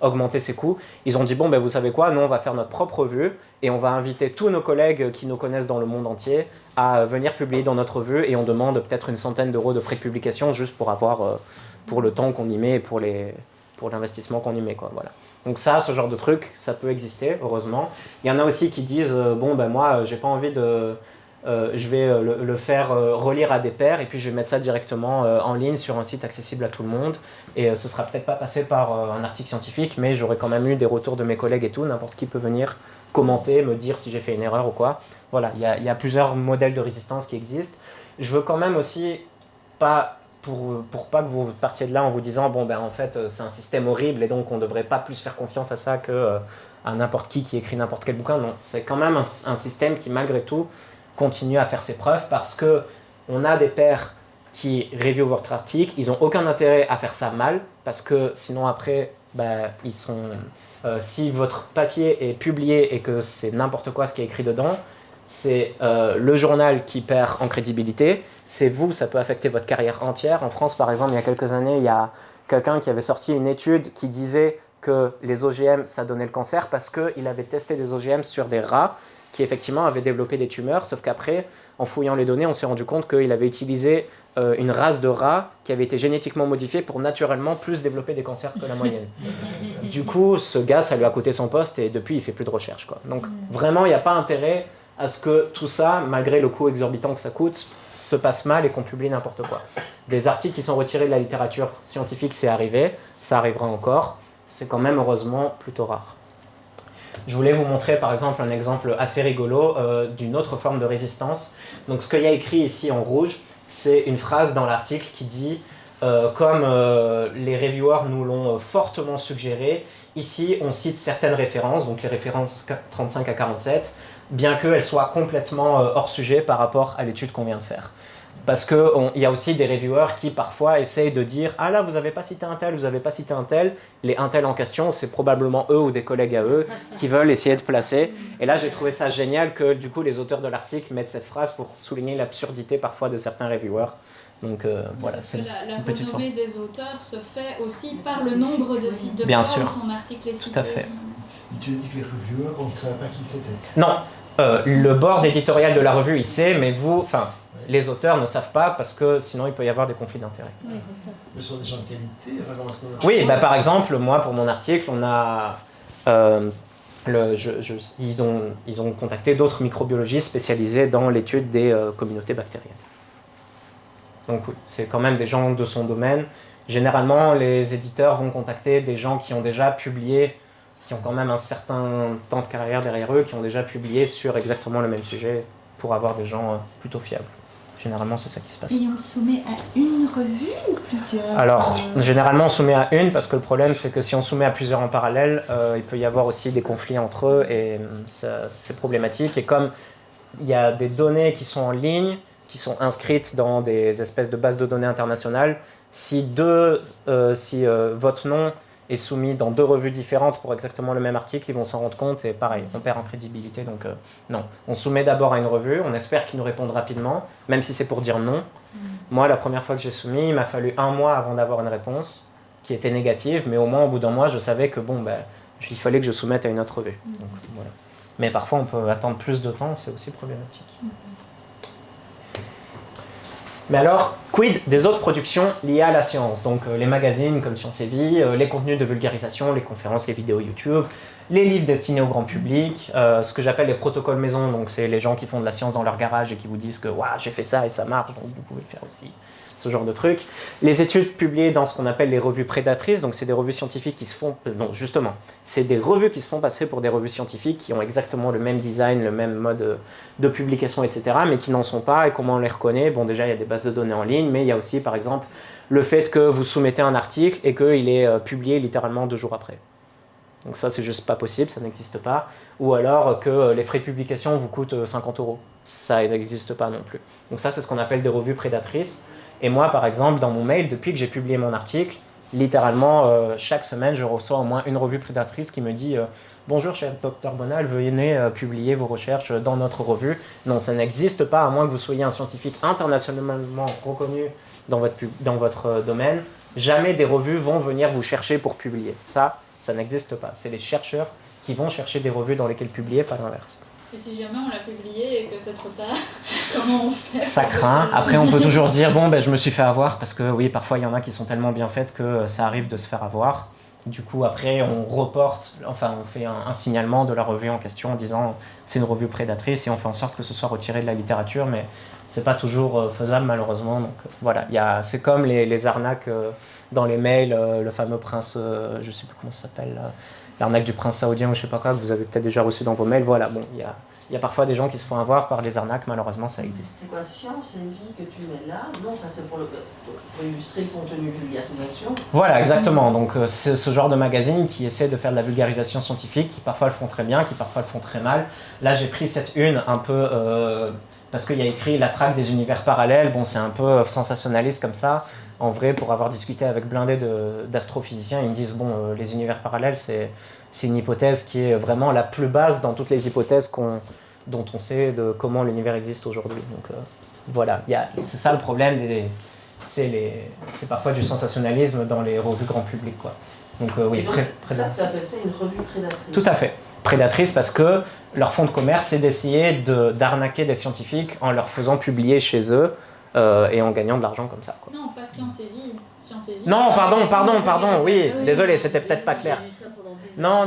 augmenté ses coûts. Ils ont dit, bon, ben, vous savez quoi, nous on va faire notre propre revue et on va inviter tous nos collègues qui nous connaissent dans le monde entier à venir publier dans notre revue et on demande peut-être une centaine d'euros de frais de publication juste pour avoir... pour le temps qu'on y met et pour l'investissement qu'on y met, quoi, voilà. Donc ça, ce genre de truc, ça peut exister, heureusement. Il y en a aussi qui disent, bon ben moi, j'ai pas envie de... je vais le faire relire à des pairs et puis je vais mettre ça directement en ligne sur un site accessible à tout le monde et ce sera peut-être pas passé par un article scientifique, mais j'aurai quand même eu des retours de mes collègues et tout, n'importe qui peut venir commenter, me dire si j'ai fait une erreur ou quoi. Voilà, il y a plusieurs modèles de résistance qui existent. Je veux quand même aussi pas... Pour pas que vous partiez de là en vous disant bon ben en fait c'est un système horrible et donc on devrait pas plus faire confiance à ça que à n'importe qui écrit n'importe quel bouquin. Non, c'est quand même un système qui, malgré tout, continue à faire ses preuves parce qu'on a des pairs qui reviewent votre article. Ils n'ont aucun intérêt à faire ça mal parce que sinon, après, si votre papier est publié et que c'est n'importe quoi ce qui est écrit dedans, c'est le journal qui perd en crédibilité, c'est vous, ça peut affecter votre carrière entière. En France, par exemple, il y a quelques années, il y a quelqu'un qui avait sorti une étude qui disait que les OGM, ça donnait le cancer parce qu'il avait testé des OGM sur des rats qui effectivement avaient développé des tumeurs, sauf qu'après, en fouillant les données, on s'est rendu compte qu'il avait utilisé une race de rats qui avait été génétiquement modifiée pour naturellement plus développer des cancers que la moyenne. Du coup, ce gars, ça lui a coûté son poste et depuis, il fait plus de recherche, quoi. Donc vraiment, il n'y a pas intérêt à ce que tout ça, malgré le coût exorbitant que ça coûte, se passe mal et qu'on publie n'importe quoi. Des articles qui sont retirés de la littérature scientifique, c'est arrivé, ça arrivera encore, c'est quand même heureusement plutôt rare. Je voulais vous montrer par exemple un exemple assez rigolo d'une autre forme de résistance. Donc ce qu'il y a écrit ici en rouge, c'est une phrase dans l'article qui dit comme les reviewers nous l'ont fortement suggéré, ici on cite certaines références, donc les références 35 à 47, bien qu'elles soient complètement hors sujet par rapport à l'étude qu'on vient de faire. Parce qu'il y a aussi des reviewers qui parfois essayent de dire « Ah là, vous n'avez pas cité un tel, vous n'avez pas cité un tel ». Les un tel en question, c'est probablement eux ou des collègues à eux qui veulent essayer de placer. Et là, j'ai trouvé ça génial que du coup, les auteurs de l'article mettent cette phrase pour souligner l'absurdité parfois de certains reviewers. Donc voilà, c'est une petite forme. La renommée des auteurs se fait aussi par le nombre de sites de Bien fois où sûr. son article est cité. Tout à fait. Tu as dit que les reviewers, on ne savait pas qui c'était. Non, le board éditorial de la revue, il sait, mais vous, les auteurs ne savent pas parce que sinon il peut y avoir des conflits d'intérêts. Oui, c'est ça. Mais ce sont des gens de qualité, enfin, comment est-ce qu'on... Oui, par exemple, moi pour mon article, on a, ils ont contacté d'autres microbiologistes spécialisés dans l'étude des communautés bactériennes. Donc oui, c'est quand même des gens de son domaine. Généralement, les éditeurs vont contacter des gens qui ont déjà publié, qui ont quand même un certain temps de carrière derrière eux, qui ont déjà publié sur exactement le même sujet pour avoir des gens plutôt fiables. Généralement, c'est ça qui se passe. Et on soumet à une revue ou plusieurs? Alors, généralement, on soumet à une parce que le problème, c'est que si on soumet à plusieurs en parallèle, il peut y avoir aussi des conflits entre eux et c'est problématique. Et comme il y a des données qui sont en ligne, qui sont inscrites dans des espèces de bases de données internationales, si votre nom est soumis dans deux revues différentes pour exactement le même article, ils vont s'en rendre compte et pareil, on perd en crédibilité. Donc non, on soumet d'abord à une revue, on espère qu'ils nous répondent rapidement, même si c'est pour dire non. Moi, la première fois que j'ai soumis, il m'a fallu 1 mois avant d'avoir une réponse qui était négative, mais au moins au bout d'un mois, je savais que il fallait que je soumette à une autre revue. Donc, voilà. Mais parfois, on peut attendre plus de temps, c'est aussi problématique. Mais alors, quid des autres productions liées à la science? Donc les magazines comme Science et Vie, les contenus de vulgarisation, les conférences, les vidéos YouTube, les livres destinés au grand public, ce que j'appelle les protocoles maison, donc c'est les gens qui font de la science dans leur garage et qui vous disent que « j'ai fait ça et ça marche, donc vous pouvez le faire aussi ». Ce genre de trucs. Les études publiées dans ce qu'on appelle les revues prédatrices, donc c'est des revues scientifiques qui se font... non, justement, c'est des revues qui se font passer pour des revues scientifiques qui ont exactement le même design, le même mode de publication, etc., mais qui n'en sont pas. Et comment on les reconnaît? Bon, déjà, il y a des bases de données en ligne, mais il y a aussi, par exemple, le fait que vous soumettez un article et qu'il est publié littéralement 2 jours après. Donc ça, c'est juste pas possible, ça n'existe pas. Ou alors que les frais de publication vous coûtent 50 €. Ça n'existe pas non plus. Donc ça, c'est ce qu'on appelle des revues prédatrices. Et moi, par exemple, dans mon mail, depuis que j'ai publié mon article, littéralement, chaque semaine, je reçois au moins une revue prédatrice qui me dit « Bonjour, cher Dr Bonal, veuillez publier vos recherches dans notre revue. » Non, ça n'existe pas, à moins que vous soyez un scientifique internationalement reconnu dans votre domaine. Jamais des revues vont venir vous chercher pour publier. Ça n'existe pas. C'est les chercheurs qui vont chercher des revues dans lesquelles publier, pas l'inverse. Et si jamais on l'a publié et que c'est trop tard, comment on fait? Ça craint. Après, on peut toujours dire, je me suis fait avoir, parce que oui, parfois, il y en a qui sont tellement bien faites que ça arrive de se faire avoir. Du coup, après, on fait un signalement de la revue en question en disant, c'est une revue prédatrice, et on fait en sorte que ce soit retiré de la littérature, mais c'est pas toujours faisable, malheureusement. Donc voilà, c'est comme les arnaques dans les mails, le fameux prince, je sais plus comment ça s'appelle, l'arnaque du prince saoudien ou je sais pas quoi, que vous avez peut-être déjà reçu dans vos mails. Voilà, il Il y a parfois des gens qui se font avoir par les arnaques, malheureusement ça existe. C'est quoi, Science et Vie que tu mets là? Non, ça c'est pour illustrer le contenu vulgarisation. Voilà, exactement. Donc c'est ce genre de magazine qui essaie de faire de la vulgarisation scientifique, qui parfois le font très bien, qui parfois le font très mal. Là j'ai pris cette une un peu parce qu'il y a écrit la traque des univers parallèles. Bon, c'est un peu sensationnaliste comme ça. En vrai, pour avoir discuté avec blindé d'astrophysiciens, ils me disent bon, les univers parallèles c'est une hypothèse qui est vraiment la plus basse dans toutes les hypothèses dont on sait de comment l'univers existe aujourd'hui. Donc voilà, c'est ça le problème, c'est parfois du sensationnalisme dans les revues grand public, quoi. Donc oui, ça, tu appelles ça une revue prédatrice? Tout à fait, prédatrice parce que leur fond de commerce, c'est d'essayer d'arnaquer des scientifiques en leur faisant publier chez eux et en gagnant de l'argent comme ça, quoi. Non, pas Science et Vie. Science et Vie. Non, pardon, oui, désolé, c'était peut-être pas clair. Non,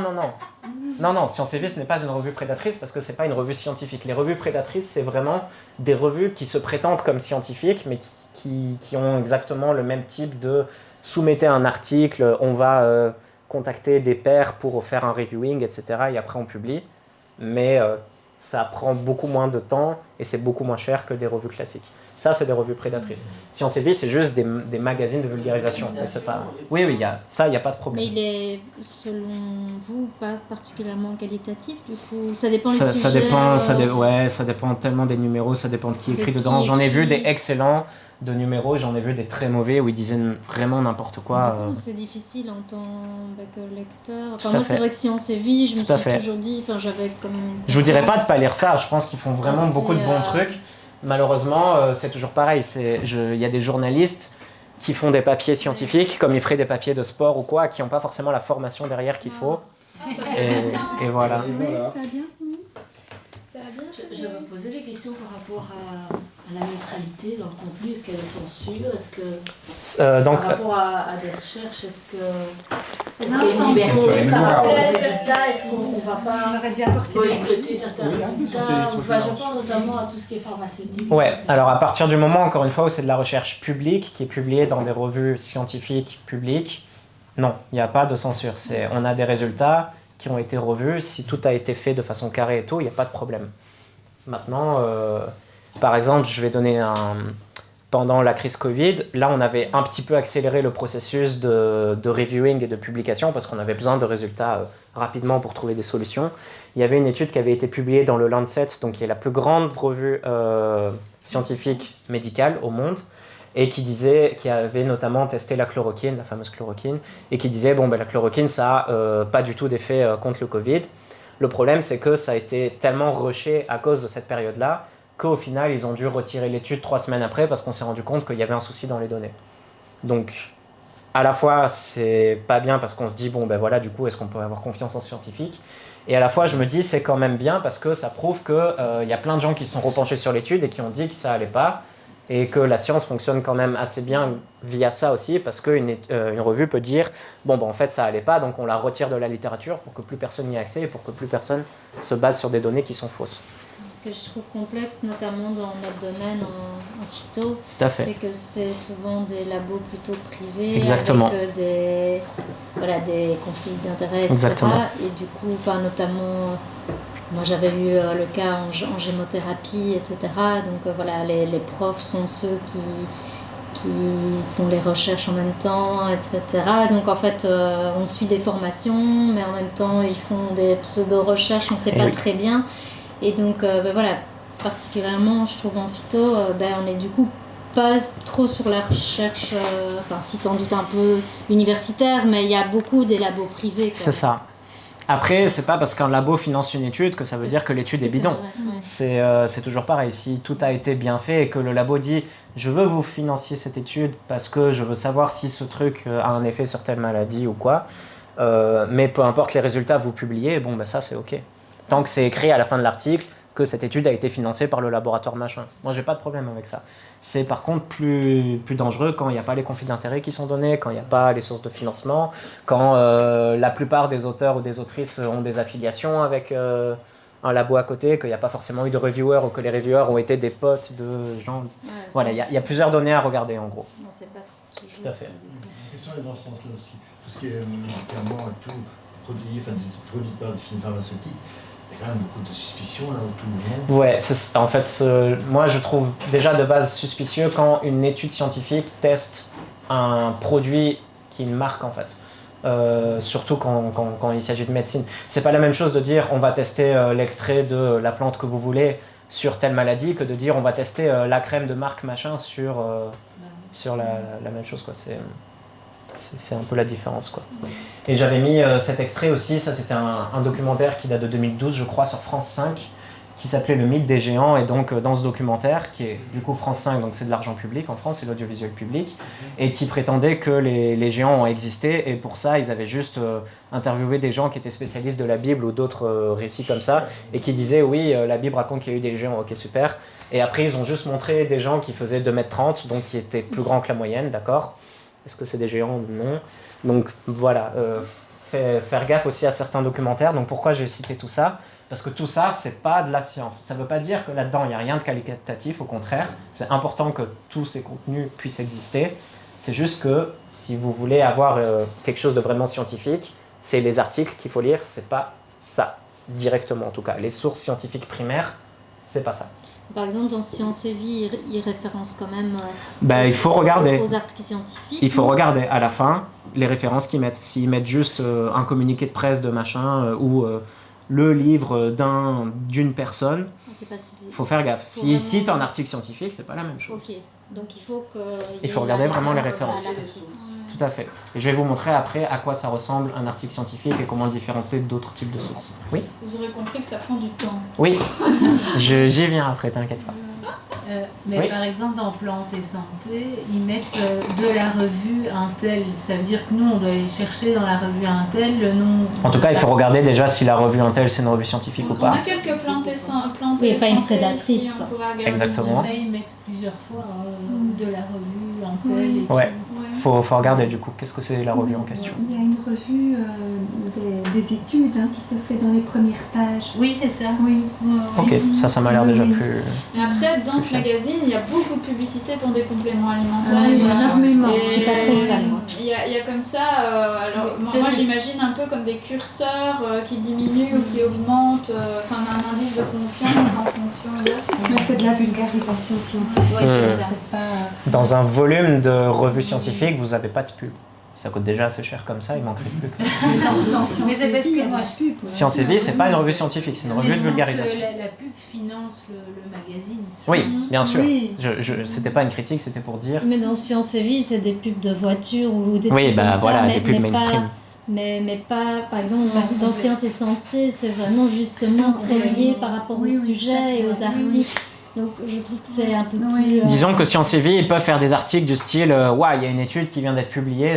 Science et Vie, ce n'est pas une revue prédatrice parce que ce n'est pas une revue scientifique. Les revues prédatrices, c'est vraiment des revues qui se prétendent comme scientifiques, mais qui ont exactement le même type de soumettez un article, on va contacter des pairs pour faire un reviewing, etc. et après on publie. Mais ça prend beaucoup moins de temps et c'est beaucoup moins cher que des revues classiques. Ça, c'est des revues prédatrices. Science et Vie, c'est juste des magazines de vulgarisation. Mais c'est pas... Oui, il y a pas de problème. Mais il est, selon vous, pas particulièrement qualitatif, du coup. Ça dépend des sujets. Ça dépend tellement des numéros, ça dépend de qui écrit dedans. J'en ai vu des excellents de numéros, j'en ai vu des très mauvais où ils disaient vraiment n'importe quoi. Du coup, c'est difficile en tant que lecteur. Enfin, moi, c'est vrai que Science et Vie, je me suis toujours dit, j'avais quand même... Je vous dirais pas de pas lire ça, je pense qu'ils font vraiment beaucoup de bons trucs. Malheureusement, c'est toujours pareil. Il y a des journalistes qui font des papiers scientifiques, comme ils feraient des papiers de sport ou quoi, qui n'ont pas forcément la formation derrière qu'il faut. Et voilà. Je me posais des questions par rapport à la neutralité dans le contenu. Est-ce qu'il y a des censures? Est-ce que par rapport à des recherches, est-ce qu'il y a une liberté par rapport aux résultats? Est-ce qu'on ne va pas boycotter certains résultats? Je pense notamment à tout ce qui est pharmaceutique. Ouais, alors à partir du moment, encore une fois, où c'est de la recherche publique qui est publiée dans des revues scientifiques publiques, non, il n'y a pas de censure. On a des résultats qui ont été revus. Si tout a été fait de façon carrée et tout, il n'y a pas de problème. Maintenant, par exemple, je vais donner pendant la crise Covid, là on avait un petit peu accéléré le processus de reviewing et de publication parce qu'on avait besoin de résultats rapidement pour trouver des solutions. Il y avait une étude qui avait été publiée dans le Lancet, donc qui est la plus grande revue scientifique médicale au monde, et qui avait notamment testé la chloroquine, la fameuse chloroquine, et qui disait la chloroquine ça n'a pas du tout d'effet contre le Covid. Le problème, c'est que ça a été tellement rushé à cause de cette période-là qu'au final, ils ont dû retirer l'étude 3 semaines après parce qu'on s'est rendu compte qu'il y avait un souci dans les données. Donc, à la fois, c'est pas bien parce qu'on se dit, du coup, est-ce qu'on peut avoir confiance en scientifiques? Et à la fois, je me dis, c'est quand même bien parce que ça prouve qu'il y a plein de gens qui se sont repenchés sur l'étude et qui ont dit que ça allait pas. Et que la science fonctionne quand même assez bien via ça aussi, parce qu'une revue peut dire en fait ça allait pas, donc on la retire de la littérature pour que plus personne n'y ait accès et pour que plus personne se base sur des données qui sont fausses. Ce que je trouve complexe, notamment dans notre domaine en phyto, c'est que c'est souvent des labos plutôt privés. Exactement. Avec des conflits d'intérêts, etc. Exactement. Et du coup, notamment... Moi, j'avais eu le cas en gémothérapie, etc. Donc les profs sont ceux qui font les recherches en même temps, etc. Donc en fait, on suit des formations, mais en même temps, ils font des pseudo-recherches, on ne sait pas très bien. Et donc, particulièrement, je trouve en phyto, on est du coup pas trop sur la recherche, si sans doute un peu universitaire, mais il y a beaucoup des labos privés. C'est ça. Après, c'est pas parce qu'un labo finance une étude que ça veut dire que l'étude est bidon. C'est toujours pareil. Si tout a été bien fait et que le labo dit « je veux que vous financiez cette étude parce que je veux savoir si ce truc a un effet sur telle maladie ou quoi, mais peu importe les résultats, vous publiez, ça c'est ok. Tant que c'est écrit à la fin de l'article que cette étude a été financée par le laboratoire machin. Moi, j'ai pas de problème avec ça. C'est par contre plus dangereux quand il n'y a pas les conflits d'intérêts qui sont donnés, quand il n'y a pas les sources de financement, quand la plupart des auteurs ou des autrices ont des affiliations avec un labo à côté, qu'il n'y a pas forcément eu de reviewers ou que les reviewers ont été des potes de gens. Voilà, il y a plusieurs données à regarder en gros. Non, c'est pas toujours... Tout à fait. La question est dans ce sens-là aussi. Tout ce qui est médicaments et tout, des études produites par des firmes pharmaceutiques, Il y a quand même beaucoup de suspicion là où tout le monde. Ouais, en fait, moi je trouve déjà de base suspicieux quand une étude scientifique teste un produit qui est une marque en fait. Surtout quand il s'agit de médecine. C'est pas la même chose de dire on va tester l'extrait de la plante que vous voulez sur telle maladie que de dire on va tester la crème de marque machin sur la même chose, quoi. C'est un peu la différence, quoi. Et j'avais mis cet extrait aussi, ça c'était un documentaire qui date de 2012 je crois sur France 5 qui s'appelait Le mythe des géants, et donc dans ce documentaire qui est du coup France 5, donc c'est de l'argent public en France, c'est l'audiovisuel public, et qui prétendait que les géants ont existé, et pour ça ils avaient juste interviewé des gens qui étaient spécialistes de la Bible ou d'autres récits comme ça, et qui disaient oui la Bible raconte qu'il y a eu des géants, ok super, et après ils ont juste montré des gens qui faisaient 2,30 m, donc qui étaient plus grands que la moyenne, d'accord. Est-ce que c'est des géants? Non. Donc voilà, faire gaffe aussi à certains documentaires. Donc pourquoi j'ai cité tout ça? Parce que tout ça, c'est pas de la science. Ça veut pas dire que là-dedans, il n'y a rien de qualitatif, au contraire. C'est important que tous ces contenus puissent exister. C'est juste que si vous voulez avoir quelque chose de vraiment scientifique, c'est les articles qu'il faut lire, c'est pas ça, directement en tout cas. Les sources scientifiques primaires, c'est pas ça. Par exemple, dans Science et Vie, il référence quand même il faut regarder. Aux articles scientifiques. Il faut regarder à la fin les références qu'ils mettent. S'ils mettent juste un communiqué de presse de machin ou le livre d'une personne, il faut faire gaffe. S'ils citent un article scientifique, c'est pas la même chose. Ok, donc il faut regarder vraiment les références. Tout à fait. Et je vais vous montrer après à quoi ça ressemble un article scientifique et comment le différencier d'autres types de sources. Oui ? Vous aurez compris que ça prend du temps. Oui, j'y viens après, t'inquiète pas. Mais oui. Par exemple, dans Plantes et Santé, ils mettent de la revue Intel. Ça veut dire que nous, on doit aller chercher dans la revue Intel le nom. En tout cas, il faut regarder déjà si la revue Intel, c'est une revue scientifique ou pas. On a quelques plantes et santé. Oui, pas une prédatrice. Exactement. Ça, ils mettent plusieurs fois de la revue Intel. Oui. Ouais. Faut regarder du coup, qu'est-ce que c'est la revue en question. Il y a une revue des études qui se fait dans les premières pages. Oui, c'est ça. Oui. Ok, ça m'a l'air déjà plus... Et après, dans ce magazine, il y a beaucoup de publicité pour des compléments alimentaires. Oui, énormément. Je suis pas très fan. Il y a comme ça, alors moi j'imagine un peu comme des curseurs qui diminuent ou qui augmentent, un indice de confiance en fonction de... Mais c'est de la vulgarisation scientifique. Ouais, c'est ça. C'est pas... Dans un volume de revues scientifiques, vous n'avez pas de pub. Ça coûte déjà assez cher comme ça, il manquerait plus que... Non, Science et Vie, il y a pas de pub. Science et Vie, c'est pas une revue scientifique, c'est une revue de vulgarisation. La pub finance le magazine. Oui, bien sûr. Oui. C'était pas une critique, c'était pour dire... Mais dans Science et Vie, c'est des pubs de voitures ou des trucs oui, comme ça. Voilà, des pubs mainstream. Mais pas, par exemple, dans Science et Santé, c'est vraiment justement très lié par rapport au sujet et aux articles. Donc je trouve que c'est un peu plus... Disons que Science et Vie, ils peuvent faire des articles du style il y a une étude qui vient d'être publiée,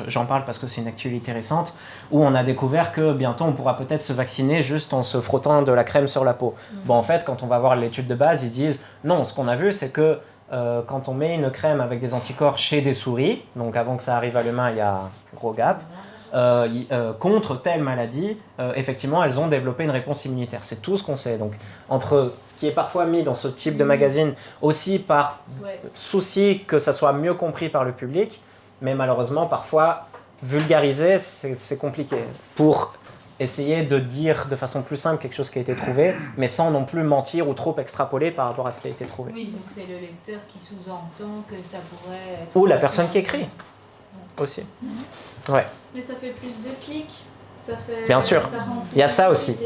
j'en parle parce que c'est une actualité récente, où on a découvert que bientôt on pourra peut-être se vacciner juste en se frottant de la crème sur la peau. Bon, en fait, quand on va voir l'étude de base, ils disent non, ce qu'on a vu, c'est que quand on met une crème avec des anticorps chez des souris, donc avant que ça arrive à l'humain, il y a un gros gap, contre telle maladie, effectivement, elles ont développé une réponse immunitaire. C'est tout ce qu'on sait. Donc, entre ce qui est parfois mis dans ce type de magazine, aussi par souci que ça soit mieux compris par le public, mais malheureusement, parfois, vulgariser, c'est compliqué. Pour essayer de dire de façon plus simple quelque chose qui a été trouvé, mais sans non plus mentir ou trop extrapoler par rapport à ce qui a été trouvé. Oui, donc c'est le lecteur qui sous-entend que ça pourrait être... Ou la personne qui écrit, aussi. Ouais. Mais ça fait plus de clics. Ça fait, bien sûr, il y a ça aussi,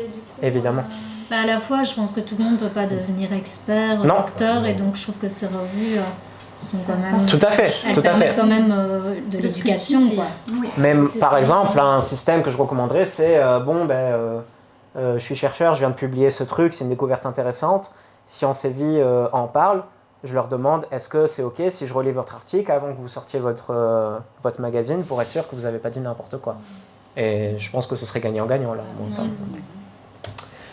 évidemment. À la fois, je pense que tout le monde ne peut pas devenir expert, docteur, et donc je trouve que ces revues sont quand même... Tout à fait, elles tout à permettent fait. quand même de l'éducation, quoi. Oui. Même, par exemple, un système que je recommanderais, c'est je suis chercheur, je viens de publier ce truc, c'est une découverte intéressante. Science et Vie en parle. Je leur demande, est-ce que c'est OK si je relis votre article avant que vous sortiez votre magazine pour être sûr que vous n'avez pas dit n'importe quoi. Et je pense que ce serait gagnant-gagnant, là, par exemple.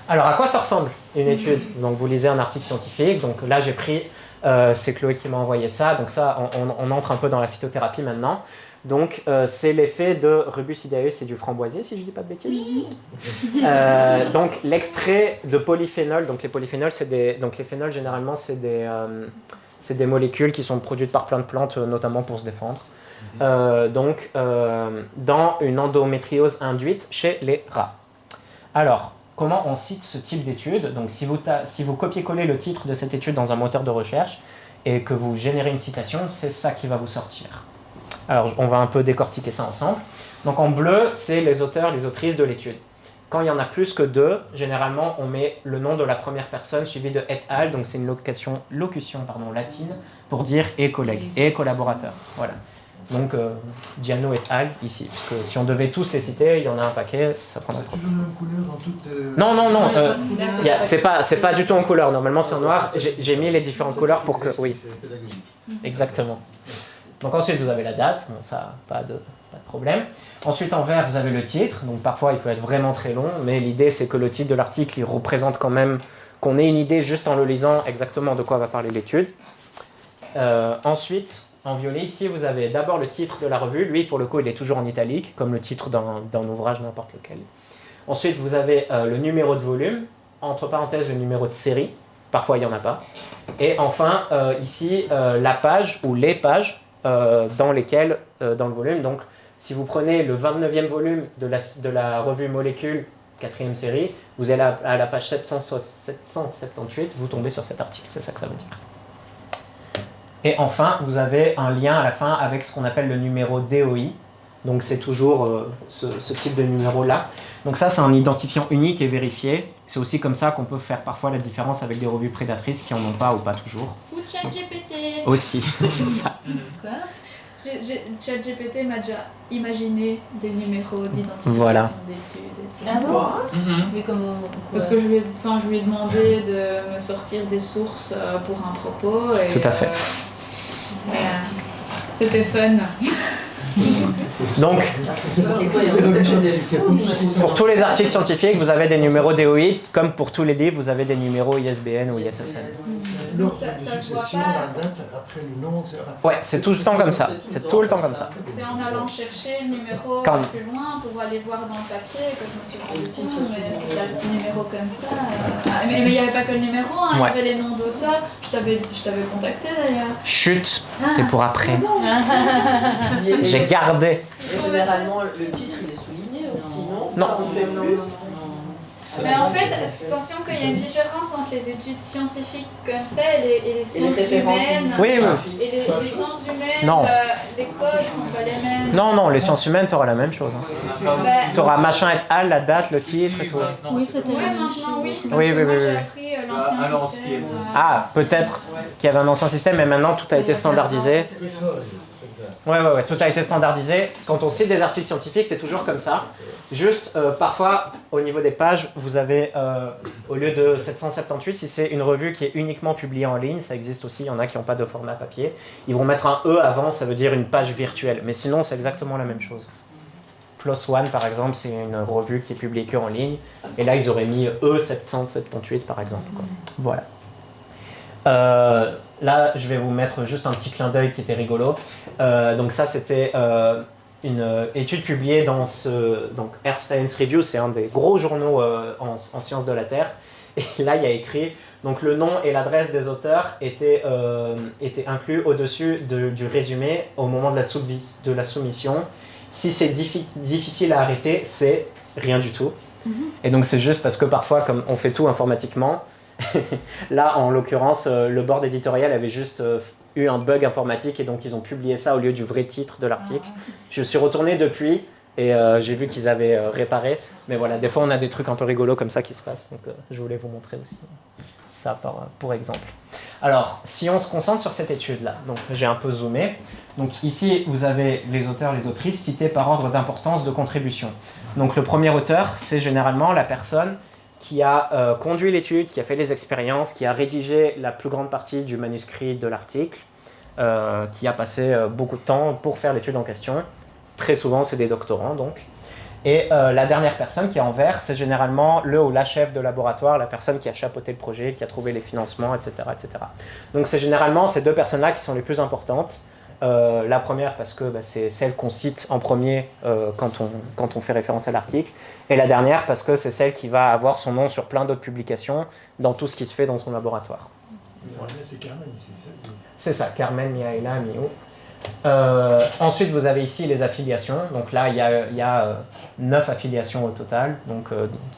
Alors, à quoi ça ressemble, une étude ? Donc, vous lisez un article scientifique. Donc, là, j'ai pris... c'est Chloé qui m'a envoyé ça. Donc, ça, on entre un peu dans la phytothérapie maintenant. Donc, c'est l'effet de Rubus idaeus et du framboisier, si je ne dis pas de bêtises. Donc, l'extrait de polyphénol. Donc, les polyphénols, donc les phénols, généralement, c'est des molécules qui sont produites par plein de plantes, notamment pour se défendre. Dans une endométriose induite chez les rats. Alors, comment on cite ce type d'étude. Donc si vous copiez-collez le titre de cette étude dans un moteur de recherche et que vous générez une citation, c'est ça qui va vous sortir. Alors on va un peu décortiquer ça ensemble. Donc en bleu, c'est les auteurs, les autrices de l'étude. Quand il y en a plus que 2, généralement on met le nom de la première personne suivi de et al. Donc c'est une locution latine pour dire et collègue, et collaborateur. Voilà. Donc Diano et al. ici, parce que si on devait tous les citer, il y en a un paquet, ça prendrait trop. C'est toujours la même couleur dans toutes. Non, c'est pas du tout en couleur. Normalement c'est en noir. J'ai mis les différentes couleurs pour que. Oui. Exactement. Donc ensuite vous avez la date, bon, ça pas de problème. Ensuite en vert vous avez le titre, donc parfois il peut être vraiment très long, mais l'idée c'est que le titre de l'article il représente quand même qu'on ait une idée juste en le lisant exactement de quoi va parler l'étude. Ensuite en violet ici vous avez d'abord le titre de la revue, lui pour le coup il est toujours en italique comme le titre d'un ouvrage n'importe lequel. Ensuite vous avez le numéro de volume, entre parenthèses le numéro de série, parfois il n'y en a pas. Et enfin ici la page ou les pages dans lesquelles, dans le volume, donc si vous prenez le 29e volume de la revue Molécule, 4e série, vous allez à la page 778, vous tombez sur cet article, c'est ça que ça veut dire. Et enfin, vous avez un lien à la fin avec ce qu'on appelle le numéro DOI, donc c'est toujours ce type de numéro-là. Donc ça, c'est un identifiant unique et vérifié. C'est aussi comme ça qu'on peut faire parfois la différence avec des revues prédatrices qui en ont pas ou pas toujours. Ou ChatGPT. Aussi, c'est ça. Quoi ? ChatGPT m'a déjà imaginé des numéros d'identification d'études. Ah bon ? Mais comment ? Parce que je lui ai demandé de me sortir des sources pour un propos. Et, tout à fait. C'était fun. Donc, pour tous les articles scientifiques, vous avez des numéros DOI, comme pour tous les livres, vous avez des numéros ISBN ou ISSN. Donc ça se voit pas. La date après le nom, ouais, c'est tout le temps comme ça. C'est tout le temps comme ça. C'est en allant chercher le numéro plus loin pour aller voir dans le papier que je me suis rendu compte, mais c'est le numéro comme ça. Mais il n'y avait pas que le numéro, il y avait les noms d'auteurs. Je t'avais contacté d'ailleurs. Chut, c'est pour après. J'ai gardé. Et généralement, le titre il est souligné aussi, non? Non. Ça, on fait plus. Mais en fait, attention qu'il y a une différence entre les études scientifiques comme ça et les sciences humaines. Oui, Et les sciences humaines, non. Les codes sont pas les mêmes. Non, les sciences humaines, tu auras la même chose. Tu auras machin et al, la date, le titre et tout. Oui, c'était la même chose. Oui. J'ai appris l'ancien système. Ah, peut-être qu'il y avait un ancien système, mais maintenant tout a été standardisé. Ouais, tout a été standardisé. Quand on cite des articles scientifiques, c'est toujours comme ça. Juste, parfois, au niveau des pages, vous avez, au lieu de 778, si c'est une revue qui est uniquement publiée en ligne, ça existe aussi, il y en a qui n'ont pas de format papier, ils vont mettre un E avant, ça veut dire une page virtuelle. Mais sinon, c'est exactement la même chose. PLOS ONE, par exemple, c'est une revue qui est publiée que en ligne. Et là, ils auraient mis E778, par exemple. Quoi. Voilà. Là, je vais vous mettre juste un petit clin d'œil qui était rigolo. Donc ça, c'était une étude publiée dans donc Earth Science Review, c'est un des gros journaux en sciences de la Terre. Et là, il y a écrit, donc le nom et l'adresse des auteurs étaient inclus au-dessus du résumé au moment de la soumission. Si c'est difficile à arrêter, c'est rien du tout. Et donc c'est juste parce que parfois, comme on fait tout informatiquement, là, en l'occurrence, le board éditorial avait juste eu un bug informatique et donc ils ont publié ça au lieu du vrai titre de l'article. Je suis retourné depuis et j'ai vu qu'ils avaient réparé. Mais voilà, des fois on a des trucs un peu rigolos comme ça qui se passent. Donc je voulais vous montrer aussi ça pour exemple. Alors, si on se concentre sur cette étude-là, donc j'ai un peu zoomé. Donc ici, vous avez les auteurs, les autrices cités par ordre d'importance de contribution. Donc le premier auteur, c'est généralement la personne qui a conduit l'étude, qui a fait les expériences, qui a rédigé la plus grande partie du manuscrit de l'article, qui a passé beaucoup de temps pour faire l'étude en question. Très souvent, c'est des doctorants, donc. Et la dernière personne qui est en vert, c'est généralement le ou la chef de laboratoire, la personne qui a chapeauté le projet, qui a trouvé les financements, etc. etc. Donc c'est généralement ces deux personnes-là qui sont les plus importantes. La première parce que c'est celle qu'on cite en premier quand on fait référence à l'article, et la dernière parce que c'est celle qui va avoir son nom sur plein d'autres publications dans tout ce qui se fait dans son laboratoire. C'est Carmen ici. C'est ça, Carmen, Miaela, Mio. Ensuite, vous avez ici les affiliations. Donc là, il y a 9 affiliations au total. Donc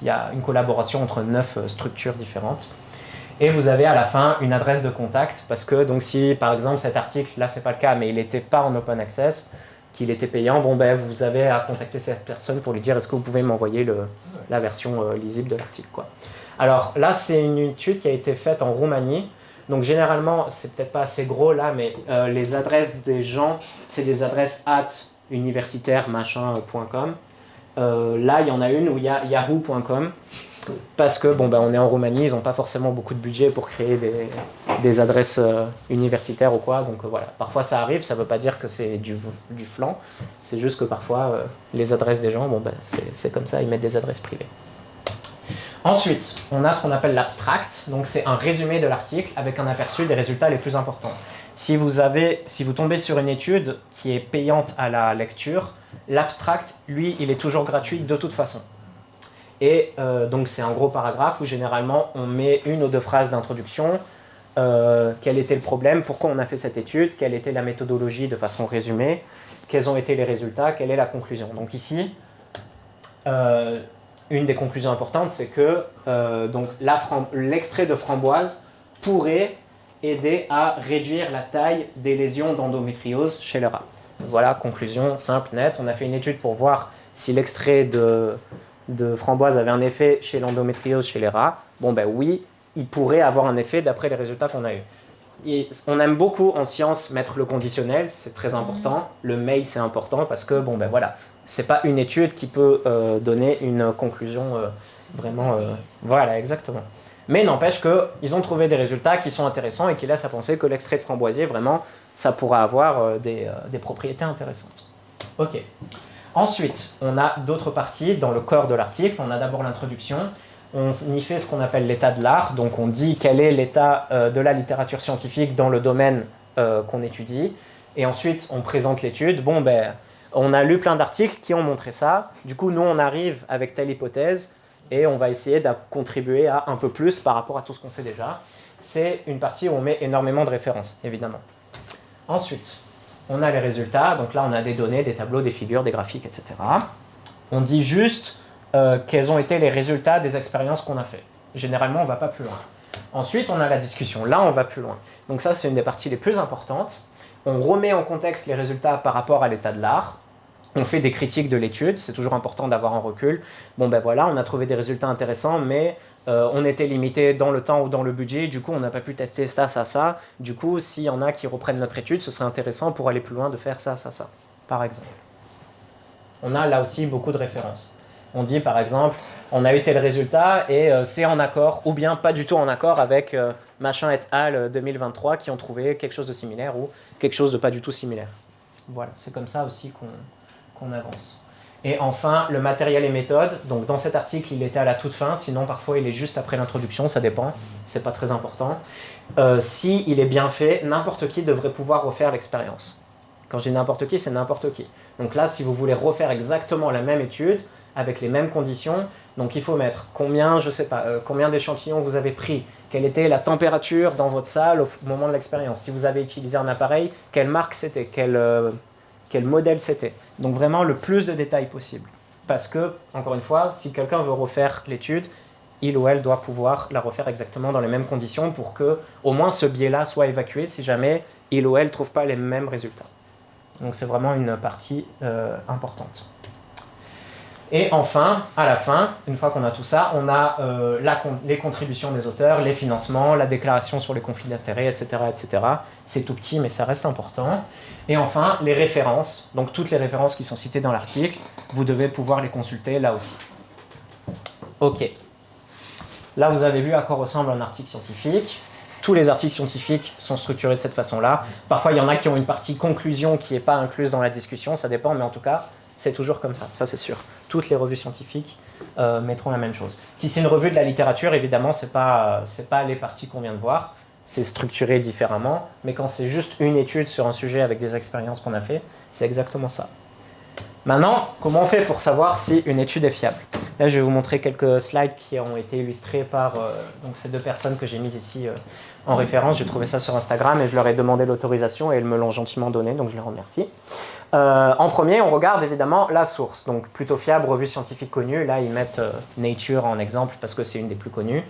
il y a une collaboration entre 9 structures différentes. Et vous avez à la fin une adresse de contact. Parce que donc, si par exemple cet article, là c'est pas le cas, mais il n'était pas en open access, qu'il était payant, bon ben vous avez à contacter cette personne pour lui dire est-ce que vous pouvez m'envoyer la version lisible de l'article, quoi. Alors là, c'est une étude qui a été faite en Roumanie. Donc généralement, c'est peut-être pas assez gros là, mais les adresses des gens, c'est des adresses @universitaire-machin.com. Là, il y en a une où il y a yahoo.com. Parce que bon, on est en Roumanie, ils n'ont pas forcément beaucoup de budget pour créer des adresses universitaires ou quoi. Donc voilà, parfois ça arrive, ça ne veut pas dire que c'est du flan. C'est juste que parfois, les adresses des gens, c'est comme ça, ils mettent des adresses privées. Ensuite, on a ce qu'on appelle l'abstract. Donc c'est un résumé de l'article avec un aperçu des résultats les plus importants. Si vous tombez sur une étude qui est payante à la lecture, l'abstract, lui, il est toujours gratuit de toute façon. Et donc c'est un gros paragraphe où généralement on met une ou deux phrases d'introduction, quel était le problème, pourquoi on a fait cette étude, quelle était la méthodologie de façon résumée, quels ont été les résultats, quelle est la conclusion. Donc ici, une des conclusions importantes, c'est que donc l'extrait de framboise pourrait aider à réduire la taille des lésions d'endométriose chez les rats. Voilà, conclusion simple, nette. On a fait une étude pour voir si l'extrait de framboise avait un effet chez l'endométriose chez les rats. Bon ben oui, il pourrait avoir un effet d'après les résultats qu'on a eus. Et on aime beaucoup en science mettre le conditionnel, c'est très important. Le mais c'est important parce que bon ben voilà, c'est pas une étude qui peut donner une conclusion vraiment. Voilà, exactement. Mais n'empêche qu'ils ont trouvé des résultats qui sont intéressants et qui laissent à penser que l'extrait de framboisier, vraiment, ça pourra avoir des propriétés intéressantes. Ok. Ensuite, on a d'autres parties dans le corps de l'article. On a d'abord l'introduction. On y fait ce qu'on appelle l'état de l'art. Donc on dit quel est l'état de la littérature scientifique dans le domaine qu'on étudie. Et ensuite, on présente l'étude. Bon, on a lu plein d'articles qui ont montré ça. Du coup, nous, on arrive avec telle hypothèse et on va essayer de contribuer à un peu plus par rapport à tout ce qu'on sait déjà. C'est une partie où on met énormément de références, évidemment. Ensuite, on a les résultats. Donc là, on a des données, des tableaux, des figures, des graphiques, etc. On dit juste quels ont été les résultats des expériences qu'on a fait. Généralement, on ne va pas plus loin. Ensuite, on a la discussion. Là, on va plus loin. Donc ça, c'est une des parties les plus importantes. On remet en contexte les résultats par rapport à l'état de l'art. On fait des critiques de l'étude. C'est toujours important d'avoir un recul. Bon, voilà, on a trouvé des résultats intéressants, mais on était limité dans le temps ou dans le budget. Du coup, on n'a pas pu tester ça, ça, ça. Du coup, s'il y en a qui reprennent notre étude, ce serait intéressant pour aller plus loin de faire ça, ça, ça, par exemple. On a là aussi beaucoup de références. On dit par exemple, on a eu tel résultat et c'est en accord ou bien pas du tout en accord avec machin et al. 2023 qui ont trouvé quelque chose de similaire ou quelque chose de pas du tout similaire. Voilà, c'est comme ça aussi qu'on avance. Et enfin, le matériel et méthode. Donc dans cet article, il était à la toute fin, sinon parfois il est juste après l'introduction, ça dépend, c'est pas très important. Si il est bien fait, n'importe qui devrait pouvoir refaire l'expérience. Quand je dis n'importe qui, c'est n'importe qui. Donc là, si vous voulez refaire exactement la même étude, avec les mêmes conditions, donc il faut mettre combien, je sais pas, combien d'échantillons vous avez pris, quelle était la température dans votre salle au moment de l'expérience, si vous avez utilisé un appareil, quelle marque c'était, quel modèle c'était. Donc vraiment le plus de détails possible. Parce que, encore une fois, si quelqu'un veut refaire l'étude, il ou elle doit pouvoir la refaire exactement dans les mêmes conditions pour que au moins ce biais-là soit évacué si jamais il ou elle ne trouve pas les mêmes résultats. Donc c'est vraiment une partie importante. Et enfin, à la fin, une fois qu'on a tout ça, on a les contributions des auteurs, les financements, la déclaration sur les conflits d'intérêts, etc., etc. C'est tout petit, mais ça reste important. Et enfin, les références. Donc toutes les références qui sont citées dans l'article, vous devez pouvoir les consulter là aussi. Ok. Là, vous avez vu à quoi ressemble un article scientifique. Tous les articles scientifiques sont structurés de cette façon-là. Parfois, il y en a qui ont une partie conclusion qui n'est pas incluse dans la discussion, ça dépend, mais en tout cas, c'est toujours comme ça c'est sûr. Toutes les revues scientifiques mettront la même chose. Si c'est une revue de la littérature, évidemment, c'est pas les parties qu'on vient de voir, c'est structuré différemment, mais quand c'est juste une étude sur un sujet avec des expériences qu'on a fait, c'est exactement ça. Maintenant, comment on fait pour savoir si une étude est fiable ? Là, je vais vous montrer quelques slides qui ont été illustrés par donc ces 2 personnes que j'ai mises ici en référence. J'ai trouvé ça sur Instagram et je leur ai demandé l'autorisation et elles me l'ont gentiment donné, donc je les remercie. En premier, on regarde évidemment la source, donc plutôt fiable, revue scientifique connue. Là, ils mettent Nature en exemple parce que c'est une des plus connues.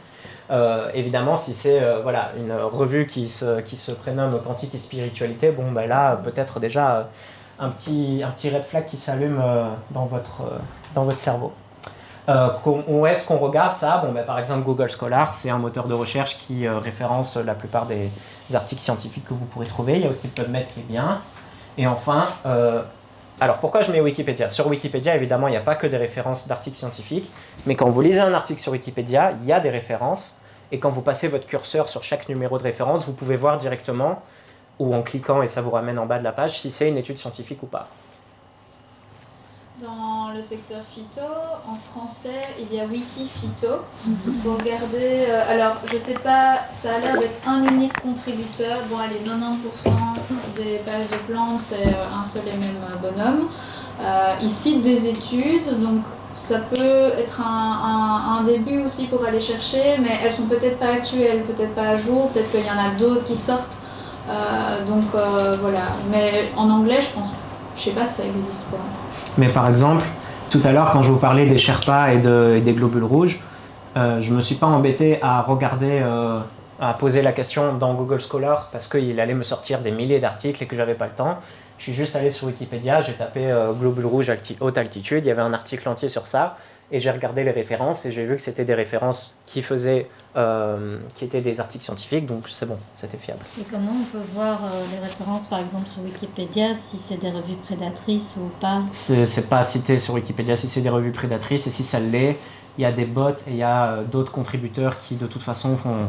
Évidemment, si c'est voilà, une revue qui se prénomme Quantique et Spiritualité, bon, ben là, peut-être déjà un petit red flag qui s'allume dans votre cerveau. Où est-ce qu'on regarde ça? Bon, ben, par exemple, Google Scholar, c'est un moteur de recherche qui référence la plupart des articles scientifiques que vous pourrez trouver. Il y a aussi PubMed qui est bien. Et enfin, alors pourquoi je mets Wikipédia? Sur Wikipédia, évidemment, il n'y a pas que des références d'articles scientifiques, mais quand vous lisez un article sur Wikipédia, il y a des références, et quand vous passez votre curseur sur chaque numéro de référence, vous pouvez voir directement, ou en cliquant, et ça vous ramène en bas de la page, si c'est une étude scientifique ou pas. Dans le secteur phyto, en français, il y a Wikiphyto. Vous regardez, alors je sais pas, ça a l'air d'être un unique contributeur. Bon, allez, 90% des pages de plantes, c'est un seul et même bonhomme. Il cite des études, donc ça peut être un début aussi pour aller chercher, mais elles sont peut-être pas actuelles, peut-être pas à jour, peut-être qu'il y en a d'autres qui sortent. Voilà. Mais en anglais, je sais pas si ça existe quoi. Mais par exemple, tout à l'heure, quand je vous parlais des Sherpas et des globules rouges, je ne me suis pas embêté à regarder, à poser la question dans Google Scholar parce qu'il allait me sortir des milliers d'articles et que j'avais pas le temps. Je suis juste allé sur Wikipédia, j'ai tapé globules rouges haute altitude, il y avait un article entier sur ça et j'ai regardé les références et j'ai vu que c'était des références qui étaient des articles scientifiques, donc c'est bon, c'était fiable. Et comment on peut voir les références par exemple sur Wikipédia, si c'est des revues prédatrices ou pas? C'est pas cité sur Wikipédia si c'est des revues prédatrices, et si ça l'est, il y a des bots et il y a d'autres contributeurs qui de toute façon font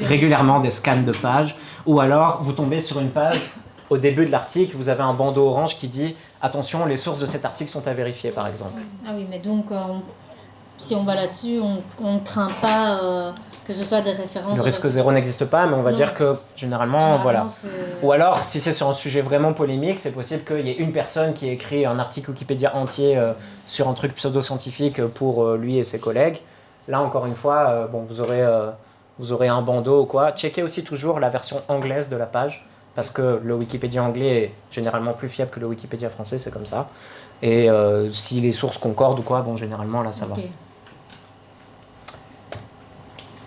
régulièrement des scans de pages, ou alors vous tombez sur une page, au début de l'article, vous avez un bandeau orange qui dit « Attention, les sources de cet article sont à vérifier » par exemple. Ah oui, mais donc si on va là-dessus, on ne craint pas que ce soit des références... Le risque zéro n'existe pas, mais on va dire que généralement voilà. Ou alors, si c'est sur un sujet vraiment polémique, c'est possible qu'il y ait une personne qui ait écrit un article Wikipédia entier sur un truc pseudo-scientifique pour lui et ses collègues. Là, encore une fois, bon, vous aurez un bandeau ou quoi. Checkez aussi toujours la version anglaise de la page, parce que le Wikipédia anglais est généralement plus fiable que le Wikipédia français, c'est comme ça. Et si les sources concordent ou quoi, bon, généralement, là, ça va.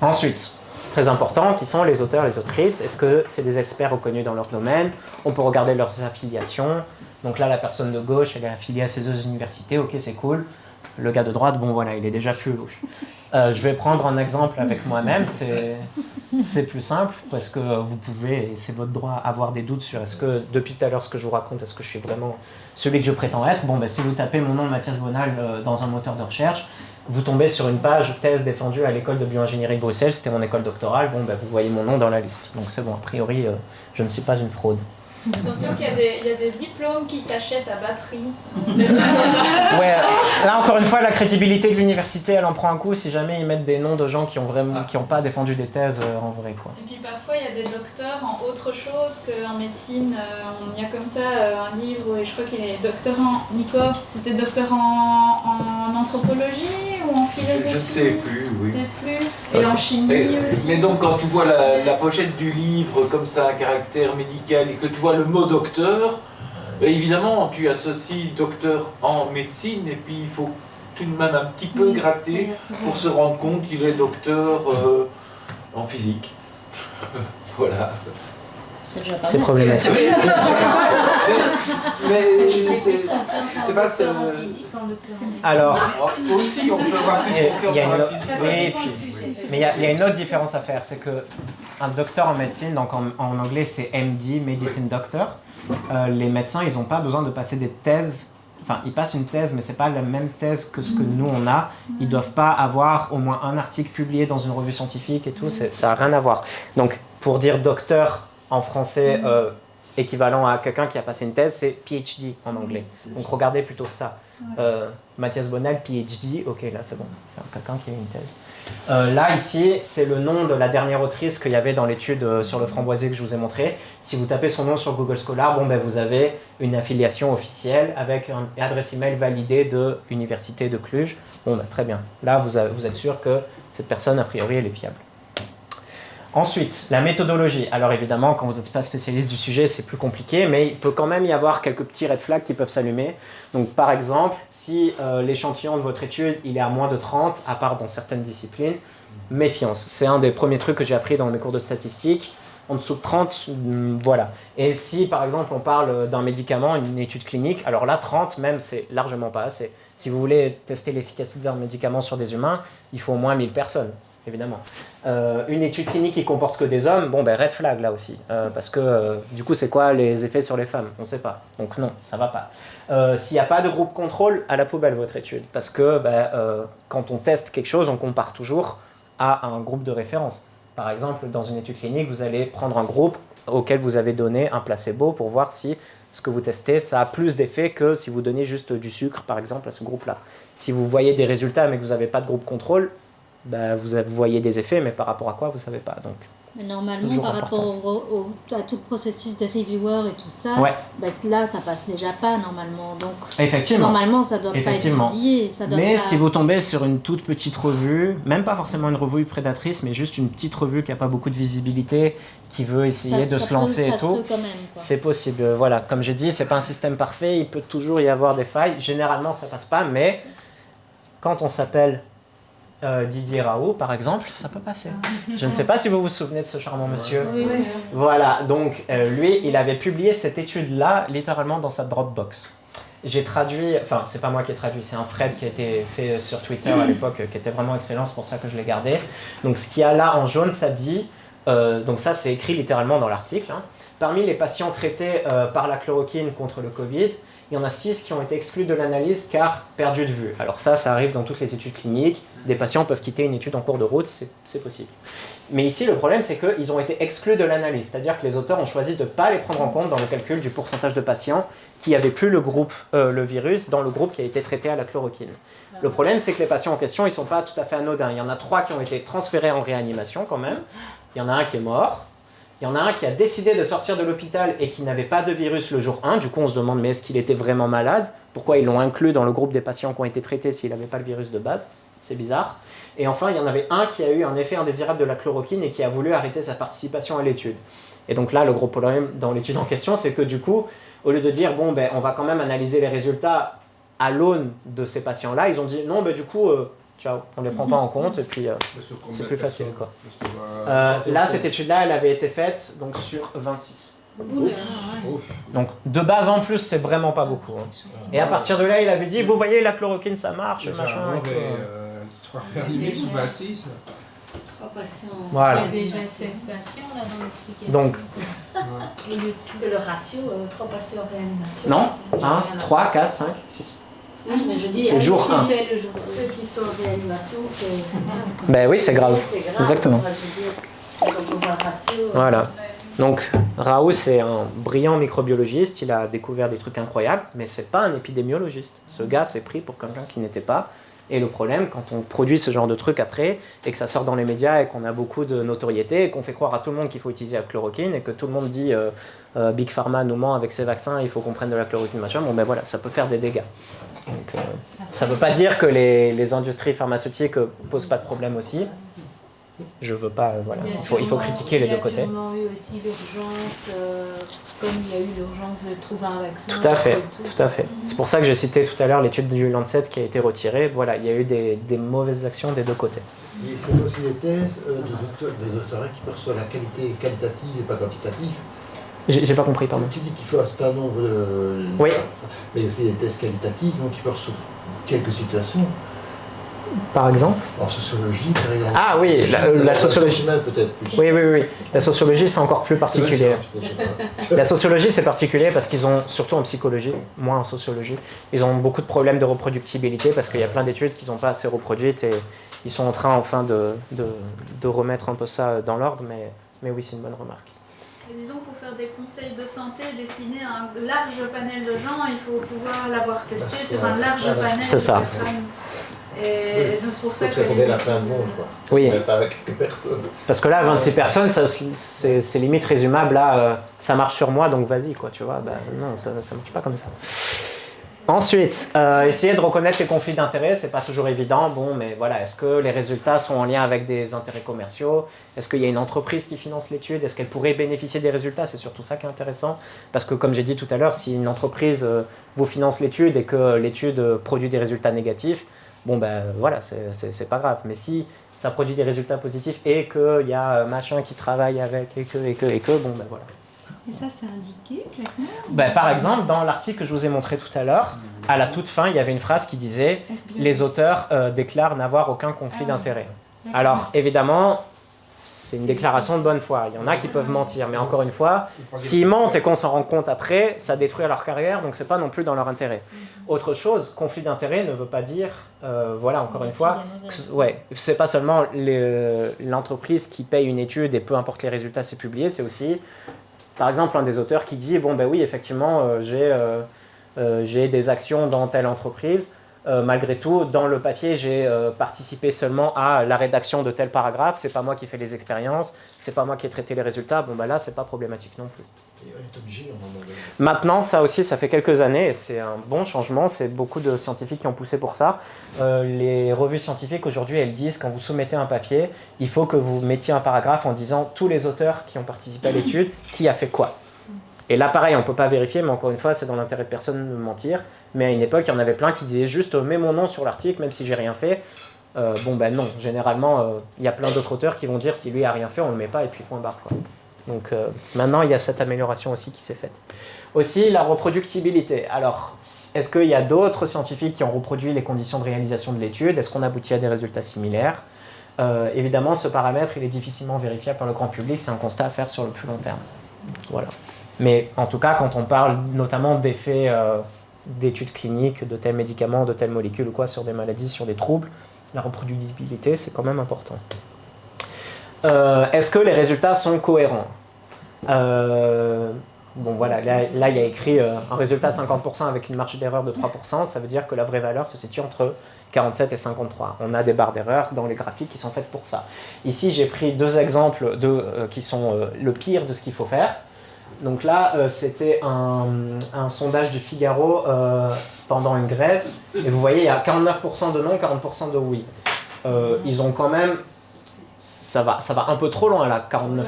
Ensuite, très important, qui sont les auteurs, les autrices. Est-ce que c'est des experts reconnus dans leur domaine? On peut regarder leurs affiliations. Donc là, la personne de gauche, elle est affiliée à ces 2 universités, ok, c'est cool. Le gars de droite, bon voilà, il est déjà plus louche. Je vais prendre un exemple avec moi-même, c'est plus simple, parce que vous pouvez, et c'est votre droit, avoir des doutes sur est-ce que, depuis tout à l'heure, ce que je vous raconte, est-ce que je suis vraiment celui que je prétends être. Bon, ben, si vous tapez mon nom, Mathias Bonal, dans un moteur de recherche, vous tombez sur une page thèse défendue à l'école de bioingénierie de Bruxelles, c'était mon école doctorale, bon, ben, vous voyez mon nom dans la liste. Donc c'est bon, a priori, je ne suis pas une fraude. Attention qu'il y a des diplômes qui s'achètent à bas prix. Ouais, là encore une fois, la crédibilité de l'université, elle en prend un coup si jamais ils mettent des noms de gens qui ont pas défendu des thèses en vrai, quoi. Et puis parfois il y a des docteurs en autre chose qu'en médecine. Il y a comme ça un livre, et je crois qu'il est docteur en... Nico, c'était docteur en anthropologie ou en philosophie? Je ne sais plus, oui. Je ne sais plus. Et en chimie aussi. Mais donc quand tu vois la pochette du livre comme ça, à caractère médical, et que tu vois le mot docteur, évidemment tu associes docteur en médecine, et puis il faut tout de même un petit peu gratter pour se rendre compte qu'il est docteur en physique. Voilà. C'est problématique. Mais c'est pas ça. Alors, aussi on peut avoir plus confiance en la physique. Oui, mais il y a une autre différence à faire, c'est que un docteur en médecine, donc en anglais c'est MD, Medicine Doctor, les médecins ils n'ont pas besoin de passer des thèses. Enfin, ils passent une thèse, mais c'est pas la même thèse que ce que nous on a. Ils doivent pas avoir au moins un article publié dans une revue scientifique et tout. Ça n'a rien à voir. Donc, pour dire docteur en français équivalent à quelqu'un qui a passé une thèse, c'est PhD en anglais. Donc, regardez plutôt ça. Mathias Bonal, PhD, ok, là c'est bon, c'est quelqu'un qui a une thèse. Là, ici, c'est le nom de la dernière autrice qu'il y avait dans l'étude sur le framboisier que je vous ai montré. Si vous tapez son nom sur Google Scholar, vous avez une affiliation officielle avec une adresse email validée de l'université de Cluj. Très bien. Là, vous êtes sûr que cette personne, a priori, elle est fiable. Ensuite, la méthodologie. Alors évidemment, quand vous n'êtes pas spécialiste du sujet, c'est plus compliqué, mais il peut quand même y avoir quelques petits red flags qui peuvent s'allumer. Donc par exemple, si l'échantillon de votre étude il est à moins de 30, à part dans certaines disciplines, méfiance. C'est un des premiers trucs que j'ai appris dans mes cours de statistique. En dessous de 30, voilà. Et si par exemple on parle d'un médicament, une étude clinique, alors là 30 même c'est largement pas assez. Si vous voulez tester l'efficacité d'un médicament sur des humains, il faut au moins 1000 personnes. Évidemment. Une étude clinique qui comporte que des hommes, red flag là aussi. Parce que du coup, c'est quoi les effets sur les femmes? On ne sait pas. Donc non, ça va pas. S'il n'y a pas de groupe contrôle, à la poubelle votre étude. Parce que quand on teste quelque chose, on compare toujours à un groupe de référence. Par exemple, dans une étude clinique, vous allez prendre un groupe auquel vous avez donné un placebo pour voir si ce que vous testez, ça a plus d'effet que si vous donnez juste du sucre, par exemple, à ce groupe-là. Si vous voyez des résultats mais que vous n'avez pas de groupe contrôle, vous voyez des effets, mais par rapport à quoi, vous ne savez pas. Donc, mais normalement, par rapport à tout le processus des reviewers et tout ça, là, ça passe déjà pas normalement. Donc, effectivement. Normalement, ça ne doit pas être publié. Mais si vous tombez sur une toute petite revue, même pas forcément une revue prédatrice, mais juste une petite revue qui n'a pas beaucoup de visibilité, qui veut essayer de se lancer et tout, c'est possible. Voilà, comme j'ai dit, c'est pas un système parfait, il peut toujours y avoir des failles. Généralement, ça passe pas, mais quand on s'appelle Didier Raoult, par exemple, ça peut passer. Je ne sais pas si vous vous souvenez de ce charmant monsieur. Oui. Voilà, donc lui, il avait publié cette étude-là littéralement dans sa Dropbox. J'ai traduit, enfin, c'est pas moi qui ai traduit, c'est un thread qui a été fait sur Twitter à l'époque, qui était vraiment excellent, c'est pour ça que je l'ai gardé. Donc ce qu'il y a là en jaune, ça dit, donc ça c'est écrit littéralement dans l'article, hein. Parmi les patients traités par la chloroquine contre le Covid, il y en a 6 qui ont été exclus de l'analyse car perdus de vue. Alors ça arrive dans toutes les études cliniques. Des patients peuvent quitter une étude en cours de route, c'est possible. Mais ici, le problème, c'est qu'ils ont été exclus de l'analyse. C'est-à-dire que les auteurs ont choisi de ne pas les prendre en compte dans le calcul du pourcentage de patients qui n'avaient plus le virus dans le groupe qui a été traité à la chloroquine. Le problème, c'est que les patients en question, ils ne sont pas tout à fait anodins. Il y en a 3 qui ont été transférés en réanimation quand même. Il y en a un qui est mort. Il y en a un qui a décidé de sortir de l'hôpital et qui n'avait pas de virus le jour 1. Du coup, on se demande, mais est-ce qu'il était vraiment malade? Pourquoi ils l'ont inclus dans le groupe des patients qui ont été traités s'il n'avait pas le virus de base? C'est bizarre. Et enfin, il y en avait un qui a eu un effet indésirable de la chloroquine et qui a voulu arrêter sa participation à l'étude. Et donc là, le gros problème dans l'étude en question, c'est que du coup, au lieu de dire, on va quand même analyser les résultats à l'aune de ces patients-là, ils ont dit, non, du coup... ciao, on ne les prend pas en compte et puis c'est plus facile. Quoi. Là, cette étude-là, elle avait été faite donc, sur 26. Donc de base en plus, c'est vraiment pas beaucoup. Hein. Et à partir de là, il avait dit, vous voyez, la chloroquine, ça marche, machin. 3 limite sur 26. 3 patients. Voilà. Il y a déjà 7 patients là dans l'explication. Donc. Et le ratio, 3 patients en réanimation. Non, 1, 3, 4, 5, 6. Oui, mais je dis, c'est jour 1. Ceux qui sont en réanimation, c'est grave. Ben oui, c'est grave. Exactement. Moi, je veux dire, quand on voit le ratio. Voilà. Donc, Raoult, c'est un brillant microbiologiste. Il a découvert des trucs incroyables, mais c'est pas un épidémiologiste. Ce gars s'est pris pour quelqu'un qui n'était pas. Et le problème, quand on produit ce genre de trucs après, et que ça sort dans les médias, et qu'on a beaucoup de notoriété, et qu'on fait croire à tout le monde qu'il faut utiliser la chloroquine, et que tout le monde dit Big Pharma nous ment avec ses vaccins, il faut qu'on prenne de la chloroquine, machin, voilà, ça peut faire des dégâts. Donc, ça ne veut pas dire que les industries pharmaceutiques posent pas de problème aussi. Je veux pas, voilà. Il faut critiquer les deux côtés. Il y a sûrement eu aussi l'urgence, comme il y a eu l'urgence de trouver un vaccin. Tout à fait. C'est pour ça que j'ai cité tout à l'heure l'étude du Lancet qui a été retirée. Voilà, il y a eu des mauvaises actions des deux côtés. Et c'est aussi des thèses des doctorats qui perçoivent la qualité qualitative et pas quantitative. J'ai pas compris, pardon. Tu dis qu'il faut un certain nombre de... Oui. Mais aussi des thèses qualitatives, donc qui portent sur quelques situations. Par exemple? En sociologie, par exemple. Ah oui, la sociologie. Peut-être plus. Oui. La sociologie, c'est encore plus particulier. La sociologie, c'est particulier parce qu'ils ont, surtout en psychologie, moins en sociologie, ils ont beaucoup de problèmes de reproductibilité parce qu'il y a plein d'études qui n'ont pas assez reproduites et ils sont en train enfin de remettre un peu ça dans l'ordre, mais oui, c'est une bonne remarque. Et disons, pour faire des conseils de santé destinés à un large panel de gens, il faut pouvoir l'avoir testé sur un large panel de personnes. Et donc c'est pour ça que... C'est la fin du monde, quoi. Oui. Pas avec quelques personnes. Parce que là, 26 personnes, c'est limite résumable à ça marche sur moi, donc vas-y, quoi, tu vois. Bah, non, ça marche pas comme ça. Ensuite, essayer de reconnaître les conflits d'intérêts, c'est pas toujours évident. Bon, mais voilà, est-ce que les résultats sont en lien avec des intérêts commerciaux? Est-ce qu'il y a une entreprise qui finance l'étude? Est-ce qu'elle pourrait bénéficier des résultats? C'est surtout ça qui est intéressant. Parce que, comme j'ai dit tout à l'heure, si une entreprise vous finance l'étude et que l'étude produit des résultats négatifs, bon ben voilà, c'est pas grave. Mais si ça produit des résultats positifs et qu'il y a machin qui travaille avec et que, bon ben voilà. Et ça, c'est indiqué clairement? Ben, par exemple, dans l'article que je vous ai montré tout à l'heure, à la toute fin, il y avait une phrase qui disait « Les auteurs déclarent n'avoir aucun conflit d'intérêt ». Alors, évidemment, c'est une déclaration de bonne foi. Il y en a qui peuvent mentir, mais encore une fois, s'ils mentent et qu'on s'en rend compte après, ça détruit leur carrière, donc c'est pas non plus dans leur intérêt. Autre chose, conflit d'intérêt ne veut pas dire, voilà, encore une fois, c'est pas seulement l'entreprise qui paye une étude et peu importe les résultats, c'est publié, c'est aussi, par exemple, un des auteurs qui dit, bon ben oui, effectivement, j'ai des actions dans telle entreprise, malgré tout, dans le papier, j'ai participé seulement à la rédaction de tel paragraphe, c'est pas moi qui fais les expériences, c'est pas moi qui ai traité les résultats, bon ben là, c'est pas problématique non plus. Et on est obligé, Maintenant, ça aussi, ça fait quelques années, et c'est un bon changement, c'est beaucoup de scientifiques qui ont poussé pour ça. Les revues scientifiques, aujourd'hui, elles disent, quand vous soumettez un papier, il faut que vous mettiez un paragraphe en disant tous les auteurs qui ont participé à l'étude, qui a fait quoi. Et là, pareil, on ne peut pas vérifier, mais encore une fois, c'est dans l'intérêt de personne de mentir. Mais à une époque, il y en avait plein qui disaient juste mets mon nom sur l'article, même si j'ai rien fait. Bon, ben non, généralement, il y a plein d'autres auteurs qui vont dire si lui a rien fait, on ne le met pas, et puis point barre, quoi. Donc maintenant, il y a cette amélioration aussi qui s'est faite. Aussi, la reproductibilité. Alors, est-ce qu'il y a d'autres scientifiques qui ont reproduit les conditions de réalisation de l'étude? Est-ce qu'on aboutit à des résultats similaires? Évidemment, ce paramètre, il est difficilement vérifiable par le grand public. C'est un constat à faire sur le plus long terme. Voilà. Mais en tout cas, quand on parle notamment d'effets d'études cliniques, de tels médicaments, de telles molécules ou quoi, sur des maladies, sur des troubles, la reproductibilité, c'est quand même important. Est-ce que les résultats sont cohérents? Bon voilà, là il y a écrit un résultat de 50% avec une marge d'erreur de 3%, ça veut dire que la vraie valeur se situe entre 47 et 53. On a des barres d'erreur dans les graphiques qui sont faites pour ça. Ici, j'ai pris deux exemples qui sont le pire de ce qu'il faut faire. Donc là, c'était un sondage du Figaro pendant une grève, et vous voyez, il y a 49% de non, 40% de oui. Ils ont quand même... Ça va un peu trop loin là, 49%.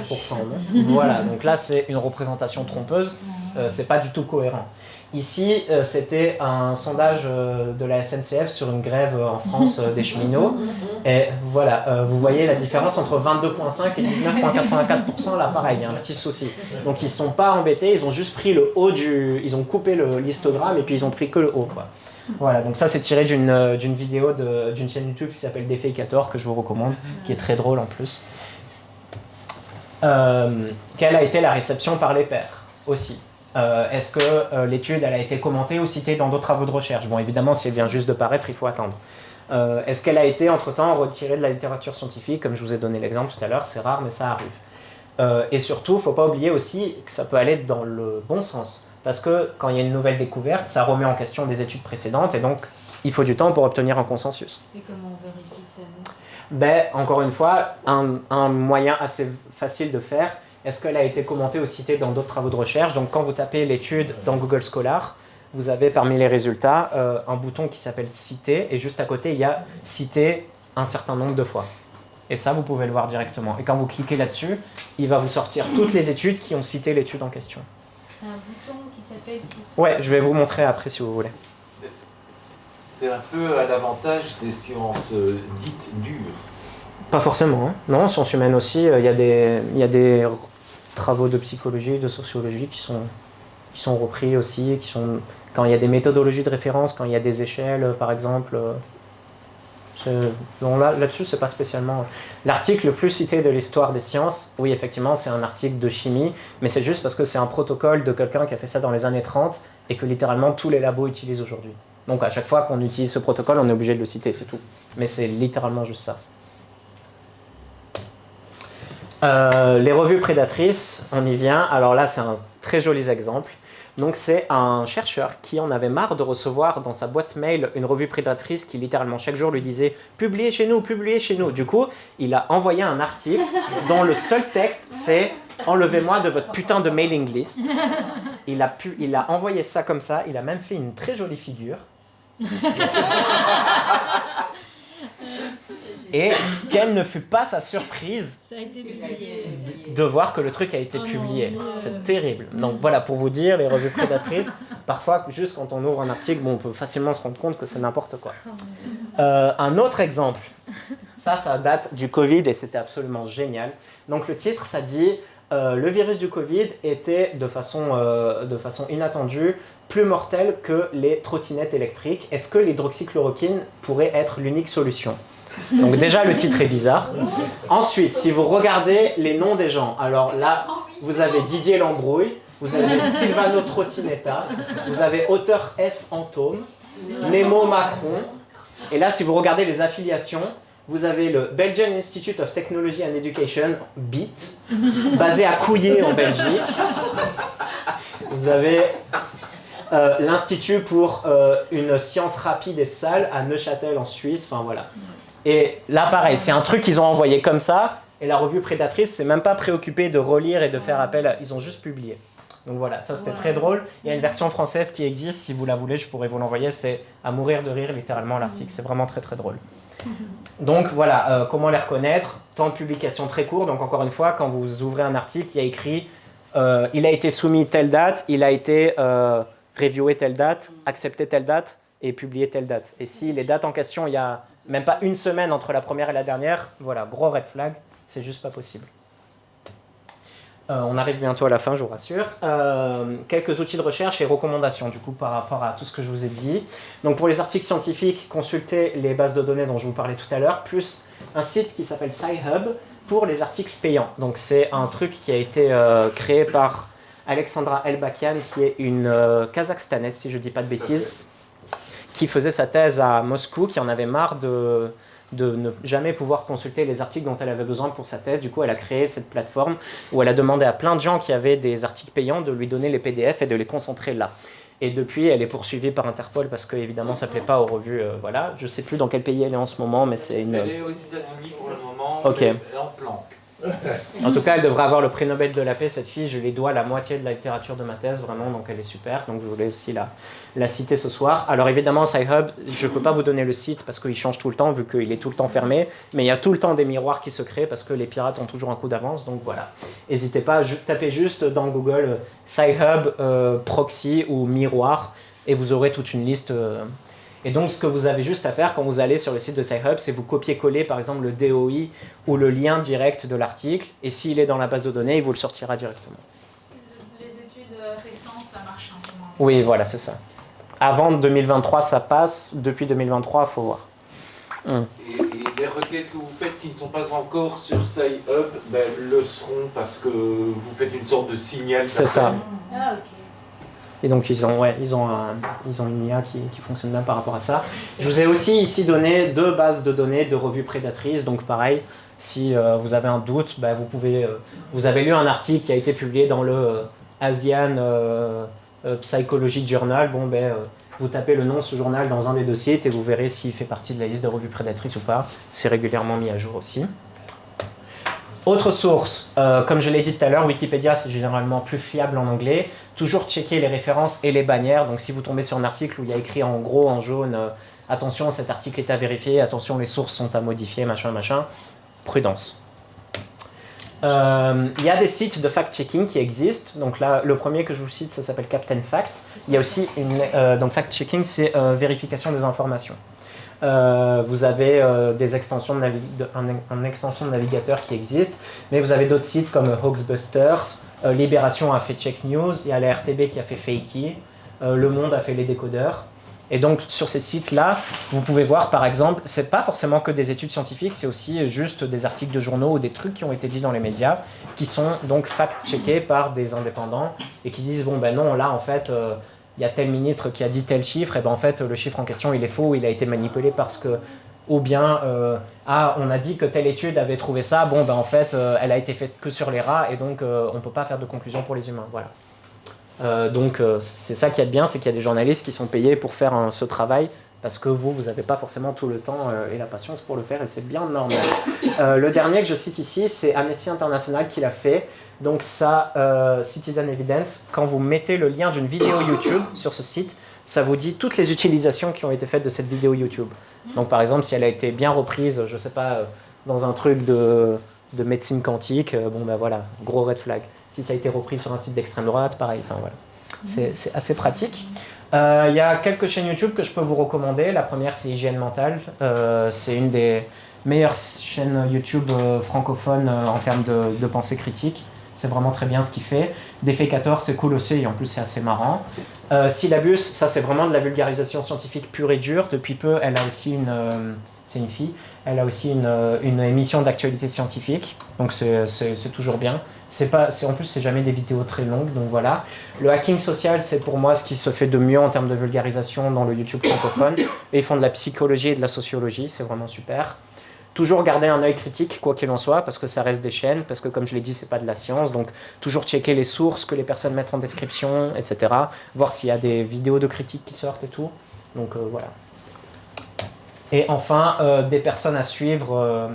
Non, voilà, donc là c'est une représentation trompeuse, c'est pas du tout cohérent. Ici, c'était un sondage de la SNCF sur une grève en France des cheminots. Et voilà, vous voyez la différence entre 22,5 et 19,84%. Là, pareil, il y a un petit souci. Donc, ils ne sont pas embêtés, ils ont juste pris le haut ils ont coupé l'histogramme et puis ils ont pris que le haut, quoi. Voilà, donc ça c'est tiré d'une vidéo d'une chaîne YouTube qui s'appelle Defecator, que je vous recommande, qui est très drôle en plus. Quelle a été la réception par les pairs aussi? Est-ce que l'étude elle a été commentée ou citée dans d'autres travaux de recherche? Bon, évidemment, si elle vient juste de paraître, il faut attendre. Est-ce qu'elle a été entre-temps retirée de la littérature scientifique? Comme je vous ai donné l'exemple tout à l'heure, c'est rare, mais ça arrive. Et surtout, il ne faut pas oublier aussi que ça peut aller dans le bon sens. Parce que quand il y a une nouvelle découverte, ça remet en question des études précédentes, et donc il faut du temps pour obtenir un consensus. Et comment on vérifie ça? Ben, encore une fois, un moyen assez facile de faire, est-ce qu'elle a été commentée ou citée dans d'autres travaux de recherche? Donc quand vous tapez l'étude dans Google Scholar, vous avez parmi les résultats un bouton qui s'appelle citer, et juste à côté il y a citer un certain nombre de fois. Et ça, vous pouvez le voir directement. Et quand vous cliquez là-dessus, il va vous sortir toutes les études qui ont cité l'étude en question. C'est un bouton qui s'appelle citer. Ouais, je vais vous montrer après si vous voulez. C'est un peu à l'avantage des sciences dites dures. Pas forcément. Hein. Non, en sciences humaines aussi, il y a des travaux de psychologie, de sociologie qui sont repris aussi, quand il y a des méthodologies de référence, quand il y a des échelles, par exemple. Bon, là-dessus, c'est pas spécialement... L'article le plus cité de l'histoire des sciences, oui, effectivement, c'est un article de chimie, mais c'est juste parce que c'est un protocole de quelqu'un qui a fait ça dans les années 30 et que littéralement tous les labos utilisent aujourd'hui. Donc à chaque fois qu'on utilise ce protocole, on est obligé de le citer, c'est tout. Mais c'est littéralement juste ça. Les revues prédatrices, on y vient. Alors là, c'est un très joli exemple. Donc c'est un chercheur qui en avait marre de recevoir dans sa boîte mail une revue prédatrice qui littéralement chaque jour lui disait « Publiez chez nous, publiez chez nous ». Du coup, il a envoyé un article dont le seul texte c'est « Enlevez-moi de votre putain de mailing list ». Il a envoyé ça comme ça, il a même fait une très jolie figure. Et quelle ne fut pas sa surprise de voir que le truc a été publié. C'est terrible. Donc voilà, pour vous dire, les revues prédatrices, parfois, juste quand on ouvre un article, on peut facilement se rendre compte que c'est n'importe quoi. Un autre exemple, ça date du Covid et c'était absolument génial. Donc le titre, ça dit le virus du Covid était de façon inattendue plus mortel que les trottinettes électriques. Est-ce que l'hydroxychloroquine pourrait être l'unique solution ? Donc déjà, le titre est bizarre. Ensuite, si vous regardez les noms des gens, alors là, vous avez Didier Lambrouille, vous avez Silvano Trottinetta, vous avez Auteur F. Fantôme, Nemo Macron, et là, si vous regardez les affiliations, vous avez le Belgian Institute of Technology and Education, BIT, basé à Couillé en Belgique. Vous avez l'Institut pour une science rapide et sale à Neuchâtel en Suisse, enfin voilà. Et là, pareil, c'est un truc qu'ils ont envoyé comme ça, et la revue prédatrice s'est même pas préoccupée de relire et de faire appel, ils ont juste publié. Donc voilà, ça c'était très drôle. Il y a une version française qui existe, si vous la voulez, je pourrais vous l'envoyer, c'est à mourir de rire, littéralement, l'article, c'est vraiment très très drôle. Donc voilà, comment les reconnaître, temps de publication très court, donc encore une fois, quand vous ouvrez un article, il y a écrit il a été soumis telle date, il a été reviewé telle date, accepté telle date, et publié telle date. Et si les dates en question, il y a même pas une semaine entre la première et la dernière, voilà, gros red flag, c'est juste pas possible. On arrive bientôt à la fin, je vous rassure. Quelques outils de recherche et recommandations, du coup, par rapport à tout ce que je vous ai dit. Donc pour les articles scientifiques, consultez les bases de données dont je vous parlais tout à l'heure, plus un site qui s'appelle Sci-Hub pour les articles payants. Donc c'est un truc qui a été créé par Alexandra Elbakian, qui est une Kazakhstanaise, si je ne dis pas de bêtises, qui faisait sa thèse à Moscou, qui en avait marre de ne jamais pouvoir consulter les articles dont elle avait besoin pour sa thèse. Du coup, elle a créé cette plateforme où elle a demandé à plein de gens qui avaient des articles payants de lui donner les PDF et de les concentrer là. Et depuis, elle est poursuivie par Interpol parce que, évidemment, ça ne plaît pas aux revues. Voilà. Je ne sais plus dans quel pays elle est en ce moment, mais c'est une... Elle est aux États-Unis pour le moment, ok. Elle est en planque. En tout cas, elle devrait avoir le prix Nobel de la paix, cette fille. Je lui dois la moitié de la littérature de ma thèse, vraiment, donc elle est super. Donc je voulais aussi la citer ce soir. Alors évidemment, Sci-Hub, je ne peux pas vous donner le site parce qu'il change tout le temps, vu qu'il est tout le temps fermé. Mais il y a tout le temps des miroirs qui se créent parce que les pirates ont toujours un coup d'avance. Donc voilà. N'hésitez pas, tapez juste dans Google Sci-Hub, proxy ou miroir, et vous aurez toute une liste... Et donc, ce que vous avez juste à faire quand vous allez sur le site de Sci-Hub, c'est vous copier-coller, par exemple, le DOI ou le lien direct de l'article. Et s'il est dans la base de données, il vous le sortira directement. Les études récentes, ça marche un peu moins. Oui, voilà, c'est ça. Avant 2023, ça passe. Depuis 2023, il faut voir. Et les requêtes que vous faites qui ne sont pas encore sur Sci-Hub, ben, le seront parce que vous faites une sorte de signal. C'est ça. Ah, ok. Et donc, ils ont une IA qui fonctionne bien par rapport à ça. Je vous ai aussi ici donné 2 bases de données de revues prédatrices. Donc, pareil, si vous avez un doute, bah, vous avez lu un article qui a été publié dans le Asian Psychology Journal. Bon, vous tapez le nom de ce journal dans un des 2 sites et vous verrez s'il fait partie de la liste de revues prédatrices ou pas. C'est régulièrement mis à jour aussi. Autre source, comme je l'ai dit tout à l'heure, Wikipédia, c'est généralement plus fiable en anglais. Toujours checker les références et les bannières. Donc si vous tombez sur un article où il y a écrit en gros, en jaune, attention, cet article est à vérifier, attention, les sources sont à modifier, machin, prudence. Il y a des sites de fact-checking qui existent. Donc là, le premier que je vous cite, ça s'appelle Captain Fact. Il y a aussi donc fact-checking, c'est vérification des informations. Vous avez des extensions une extension de navigateur qui existe, mais vous avez d'autres sites comme Hoaxbusters, Libération a fait Check News, il y a la RTB qui a fait Fakey, Le Monde a fait Les Décodeurs. Et donc sur ces sites-là, vous pouvez voir par exemple, c'est pas forcément que des études scientifiques, c'est aussi juste des articles de journaux ou des trucs qui ont été dit dans les médias, qui sont donc fact-checkés par des indépendants et qui disent bon ben non, là en fait... il y a tel ministre qui a dit tel chiffre, et ben en fait le chiffre en question il est faux, il a été manipulé parce que ou bien on a dit que telle étude avait trouvé ça, bon ben en fait elle a été faite que sur les rats et donc on ne peut pas faire de conclusion pour les humains. Voilà. Donc c'est ça qui est bien, c'est qu'il y a des journalistes qui sont payés pour faire ce travail parce que vous n'avez pas forcément tout le temps et la patience pour le faire et c'est bien normal. Le dernier que je cite ici, c'est Amnesty International qui l'a fait. Donc ça, Citizen Evidence, quand vous mettez le lien d'une vidéo YouTube sur ce site, ça vous dit toutes les utilisations qui ont été faites de cette vidéo YouTube. Donc par exemple, si elle a été bien reprise, je sais pas, dans un truc de médecine quantique, bon ben voilà, gros red flag. Si ça a été repris sur un site d'extrême droite, pareil, enfin voilà. C'est assez pratique. Il y a quelques chaînes YouTube que je peux vous recommander. La première, c'est Hygiène Mentale. C'est une des meilleures chaînes YouTube francophones en termes de pensée critique. C'est vraiment très bien ce qu'il fait. Défécateur, c'est cool aussi, et en plus c'est assez marrant. Syllabus, ça c'est vraiment de la vulgarisation scientifique pure et dure. Depuis peu, elle a aussi c'est une fille, elle a aussi une émission d'actualité scientifique, donc c'est toujours bien. En plus, c'est jamais des vidéos très longues, donc voilà. Le hacking social, c'est pour moi ce qui se fait de mieux en termes de vulgarisation dans le YouTube francophone. Et ils font de la psychologie et de la sociologie, c'est vraiment super. Toujours garder un œil critique, quoi qu'il en soit, parce que ça reste des chaînes, parce que comme je l'ai dit, c'est pas de la science, donc toujours checker les sources que les personnes mettent en description, etc. Voir s'il y a des vidéos de critiques qui sortent et tout. Donc voilà. Et enfin, des personnes à suivre,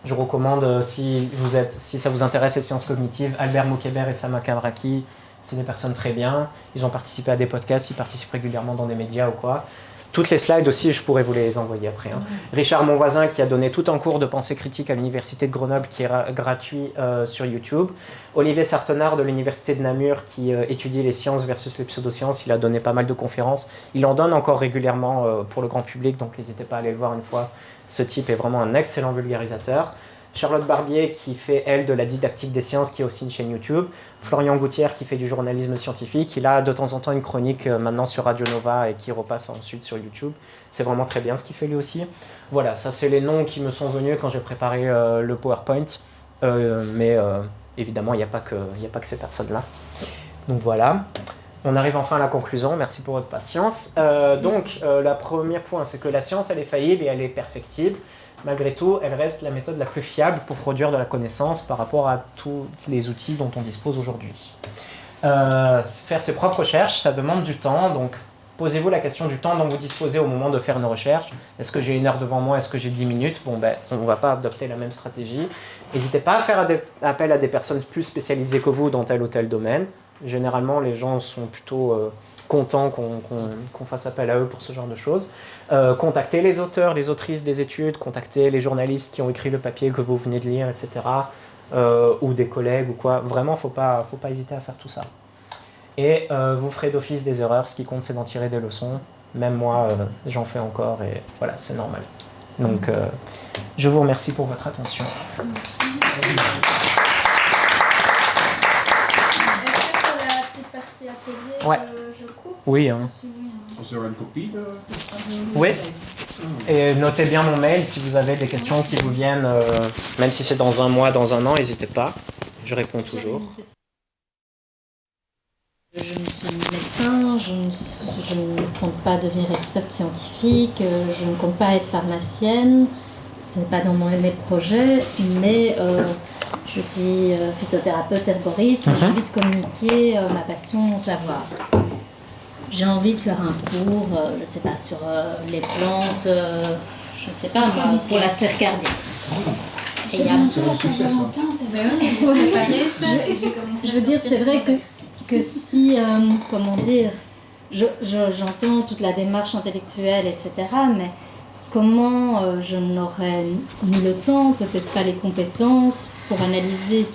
je recommande, si ça vous intéresse les sciences cognitives, Albert Moukébert et Sama Kavraki, c'est des personnes très bien. Ils ont participé à des podcasts, ils participent régulièrement dans des médias ou quoi. Toutes les slides aussi, je pourrais vous les envoyer après. Hein. Richard Monvoisin qui a donné tout un cours de pensée critique à l'université de Grenoble qui est gratuit sur YouTube. Olivier Sartenard de l'université de Namur qui étudie les sciences versus les pseudosciences. Il a donné pas mal de conférences. Il en donne encore régulièrement pour le grand public, donc n'hésitez pas à aller le voir une fois. Ce type est vraiment un excellent vulgarisateur. Charlotte Barbier qui fait, elle, de la didactique des sciences, qui a aussi une chaîne YouTube. Florian Gouttière qui fait du journalisme scientifique. Il a de temps en temps une chronique maintenant sur Radio Nova et qui repasse ensuite sur YouTube. C'est vraiment très bien ce qu'il fait lui aussi. Voilà, ça c'est les noms qui me sont venus quand j'ai préparé le PowerPoint. Mais évidemment, il n'y a pas que ces personnes-là. Donc voilà. On arrive enfin à la conclusion. Merci pour votre patience. Le premier point, c'est que la science, elle est faillible et elle est perfectible. Malgré tout, elle reste la méthode la plus fiable pour produire de la connaissance par rapport à tous les outils dont on dispose aujourd'hui. Faire ses propres recherches, ça demande du temps, donc posez-vous la question du temps dont vous disposez au moment de faire une recherche. Est-ce que j'ai 1 heure devant moi? Est-ce que j'ai 10 minutes? Bon, on ne va pas adopter la même stratégie. N'hésitez pas à faire appel à des personnes plus spécialisées que vous dans tel ou tel domaine. Généralement, les gens sont plutôt contents qu'on fasse appel à eux pour ce genre de choses. Contactez les auteurs, les autrices des études, contactez les journalistes qui ont écrit le papier que vous venez de lire, etc. Ou des collègues ou quoi. Vraiment, faut pas hésiter à faire tout ça. Et vous ferez d'office des erreurs, ce qui compte c'est d'en tirer des leçons. Même moi, j'en fais encore et voilà, c'est normal. Donc, je vous remercie pour votre attention. Ouais. Je coupe. Oui. Hein. On se aura une copie de... Oui. Et notez bien mon mail si vous avez des questions qui vous viennent, même si c'est dans 1 mois, dans 1 an, n'hésitez pas. Je réponds toujours. Je ne suis médecin, je ne compte pas devenir experte scientifique, je ne compte pas être pharmacienne. Ce n'est pas dans mes projets, mais je suis phytothérapeute herboriste et j'ai envie de communiquer ma passion, mon savoir. J'ai envie de faire un cours, je ne sais pas, sur les plantes, je ne sais pas, pour la sphère cardiaque. Et il y a je veux dire, c'est vrai que si, comment dire, j'entends toute la démarche intellectuelle, etc., mais comment je n'aurais ni le temps, peut-être pas les compétences pour analyser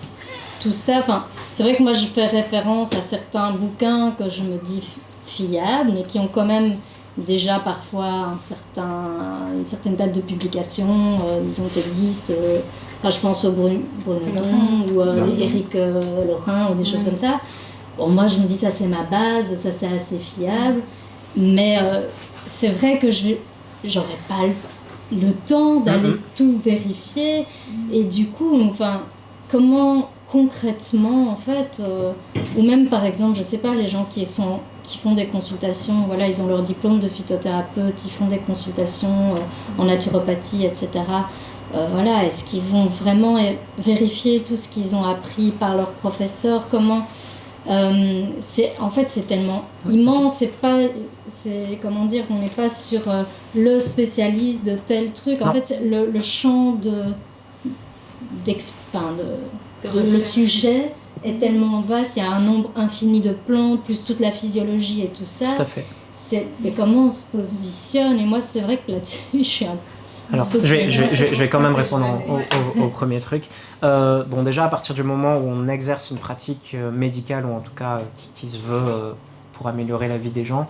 tout ça. Enfin, c'est vrai que moi je fais référence à certains bouquins que je me dis fiables, mais qui ont quand même déjà parfois une certaine date de publication, ils ont été 10, je pense au Bruneton ou Éric Lorrain ou des choses comme ça. Bon, moi je me dis ça c'est ma base, ça c'est assez fiable, mais c'est vrai que j'aurais pas le temps d'aller tout vérifier, et du coup, enfin, comment concrètement, en fait, ou même par exemple, je sais pas, les gens qui font des consultations, voilà, ils ont leur diplôme de phytothérapeute, ils font des consultations en naturopathie, etc. Voilà, est-ce qu'ils vont vraiment vérifier tout ce qu'ils ont appris par leur professeur? Comment en fait, c'est tellement immense, comment dire, on n'est pas sur le spécialiste de tel truc. En fait, le champ le sujet est tellement vaste, il y a un nombre infini de plantes, plus toute la physiologie et tout ça. Tout à fait. Mais comment on se positionne? Et moi, c'est vrai que là-dessus, je suis un peu... Alors, je vais quand même répondre au premier truc. Bon, déjà, à partir du moment où on exerce une pratique médicale, ou en tout cas qui se veut pour améliorer la vie des gens,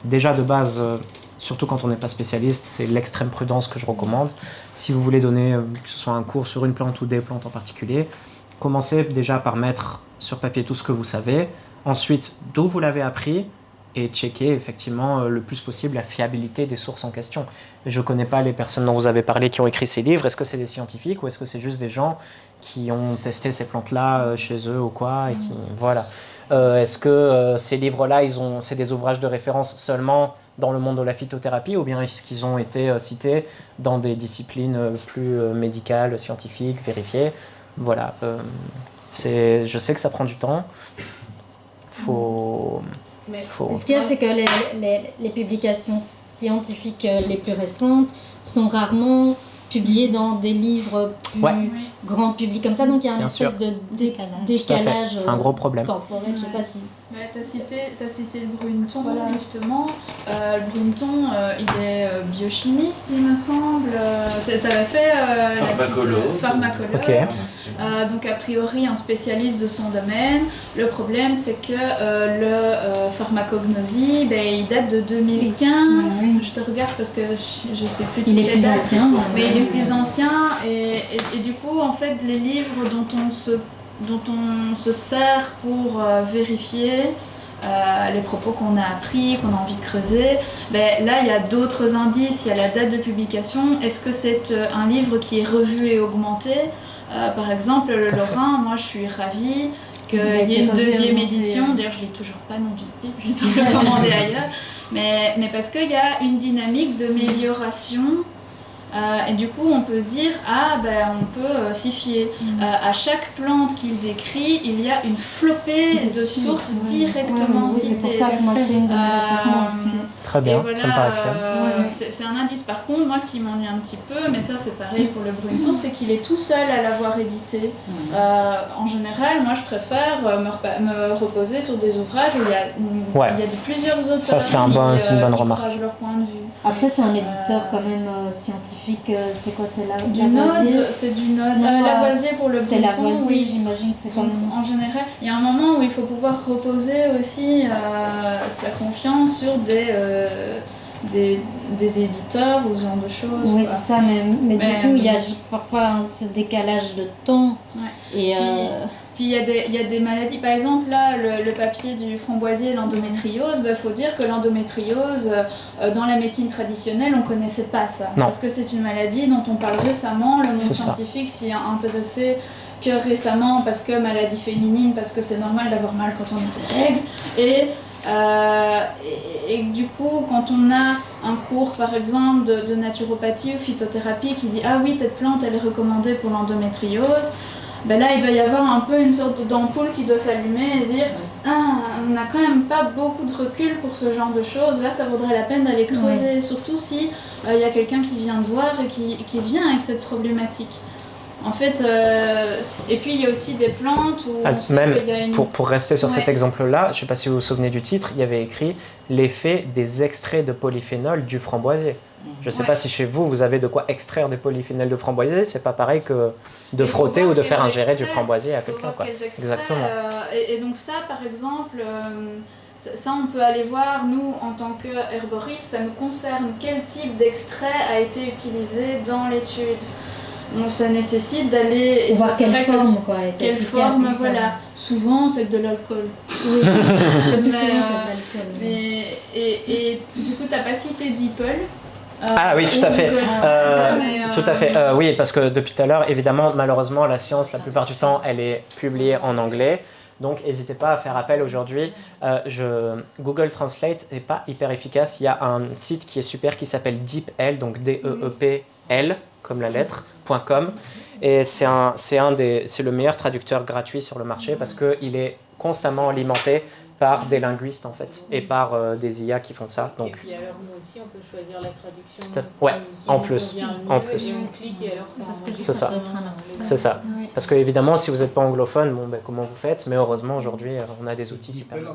déjà de base, surtout quand on n'est pas spécialiste, c'est l'extrême prudence que je recommande. Si vous voulez donner, que ce soit un cours sur une plante ou des plantes en particulier, commencez déjà par mettre sur papier tout ce que vous savez. Ensuite, d'où vous l'avez appris, et checker effectivement le plus possible la fiabilité des sources en question. Je ne connais pas les personnes dont vous avez parlé qui ont écrit ces livres. Est-ce que c'est des scientifiques ou est-ce que c'est juste des gens qui ont testé ces plantes-là chez eux ou quoi et qui, voilà. Est-ce que ces livres-là, c'est des ouvrages de référence seulement dans le monde de la phytothérapie ou bien est-ce qu'ils ont été cités dans des disciplines plus médicales, scientifiques, vérifiées? Voilà. Je sais que ça prend du temps. Ce qu'il y a, c'est que les publications scientifiques les plus récentes sont rarement publiées dans des livres plus grand public comme ça, donc il y a une espèce de décalage. C'est un gros problème. Temporel, je sais pas si... Tu as cité le Bruneton, justement. Le Bruneton, il est biochimiste, il me semble. Tu avais fait pharmacologue. Okay. Donc, a priori, un spécialiste de son domaine. Le problème, c'est que le pharmacognosie, il date de 2015. Je te regarde parce que je ne sais plus. Il est plus ancien. Mais il est plus ancien. Et du coup, en fait, les livres dont on se sert pour vérifier les propos qu'on a appris, qu'on a envie de creuser. Là, il y a d'autres indices, il y a la date de publication. Est-ce que c'est un livre qui est revu et augmenté? Par exemple, le Lorrain, moi je suis ravie qu'il y ait une deuxième édition. D'ailleurs, je ne l'ai toujours pas non du livre, je vais tout le commander ailleurs. Mais parce qu'il y a une dynamique d'amélioration. Et du coup, on peut se dire, on peut s'y fier. À chaque plante qu'il décrit, il y a une flopée de sources directement citées. C'est pour ça que moi, c'est une de mes références. Très bien, voilà, ça me paraît fiable. C'est un indice. Par contre, moi, ce qui m'ennuie un petit peu, mais ça c'est pareil pour le Bruneton, c'est qu'il est tout seul à l'avoir édité. En général, moi, je préfère me reposer sur des ouvrages où il y a plusieurs auteurs ça, c'est une bonne remarque. Qui leur point de vue. Après, c'est un éditeur quand même scientifique. C'est quoi, c'est c'est du Node. Lavoisier pour le Bruneton. C'est Lavoisier, j'imagine que c'est quand même... En général, il y a un moment où il faut pouvoir reposer aussi sa confiance sur des éditeurs ou ce genre de choses. Oui, c'est ça, mais du coup, il y a parfois ce décalage de temps. Et puis il y a des maladies, par exemple là le papier du framboisier, l'endométriose, faut dire que l'endométriose dans la médecine traditionnelle on connaissait pas ça. Non. Parce que c'est une maladie dont on parle récemment, le monde scientifique s'y est intéressé que récemment parce que maladie féminine, parce que c'est normal d'avoir mal quand on a ses règles et du coup quand on a un cours par exemple de naturopathie ou phytothérapie qui dit ah oui cette plante elle est recommandée pour l'endométriose, là il doit y avoir un peu une sorte d'ampoule qui doit s'allumer et se dire on n'a quand même pas beaucoup de recul pour ce genre de choses, là ça vaudrait la peine d'aller creuser, surtout si y a quelqu'un qui vient te voir et qui vient avec cette problématique. En fait, et puis il y a aussi des plantes où même pour rester sur cet exemple-là, je ne sais pas si vous vous souvenez du titre, il y avait écrit l'effet des extraits de polyphénol du framboisier. Je ne sais pas si chez vous, vous avez de quoi extraire des polyphénols de framboisier, c'est pas pareil que de frotter ou de faire ingérer du framboisier à quelqu'un. Exactement. Et donc ça, par exemple, ça on peut aller voir, nous en tant qu'herboristes, ça nous concerne quel type d'extrait a été utilisé dans l'étude. Donc ça nécessite d'aller... voir quelle forme, quoi. Quelle forme, voilà. Souvent, c'est de l'alcool. Oui, le plus souvent, c'est de l'alcool. Et du coup, tu n'as pas cité DeepL. Ah oui, tout à fait. Tout à fait. Oui, parce que depuis tout à l'heure, évidemment, malheureusement, la science, la plupart du temps, elle est publiée en anglais. Donc, n'hésitez pas à faire appel aujourd'hui. Google Translate n'est pas hyper efficace. Il y a un site qui est super qui s'appelle DeepL, donc DEEPL, comme la lettre, .com. Et c'est le meilleur traducteur gratuit sur le marché parce qu'il est constamment alimenté par des linguistes en fait et par des IA qui font ça. Donc, et puis alors nous aussi on peut choisir la traduction qui en plus. Et on clique et alors ça c'est ça. Parce que évidemment si vous n'êtes pas anglophone, bon, ben, comment vous faites? Mais heureusement aujourd'hui on a des outils qui permettent.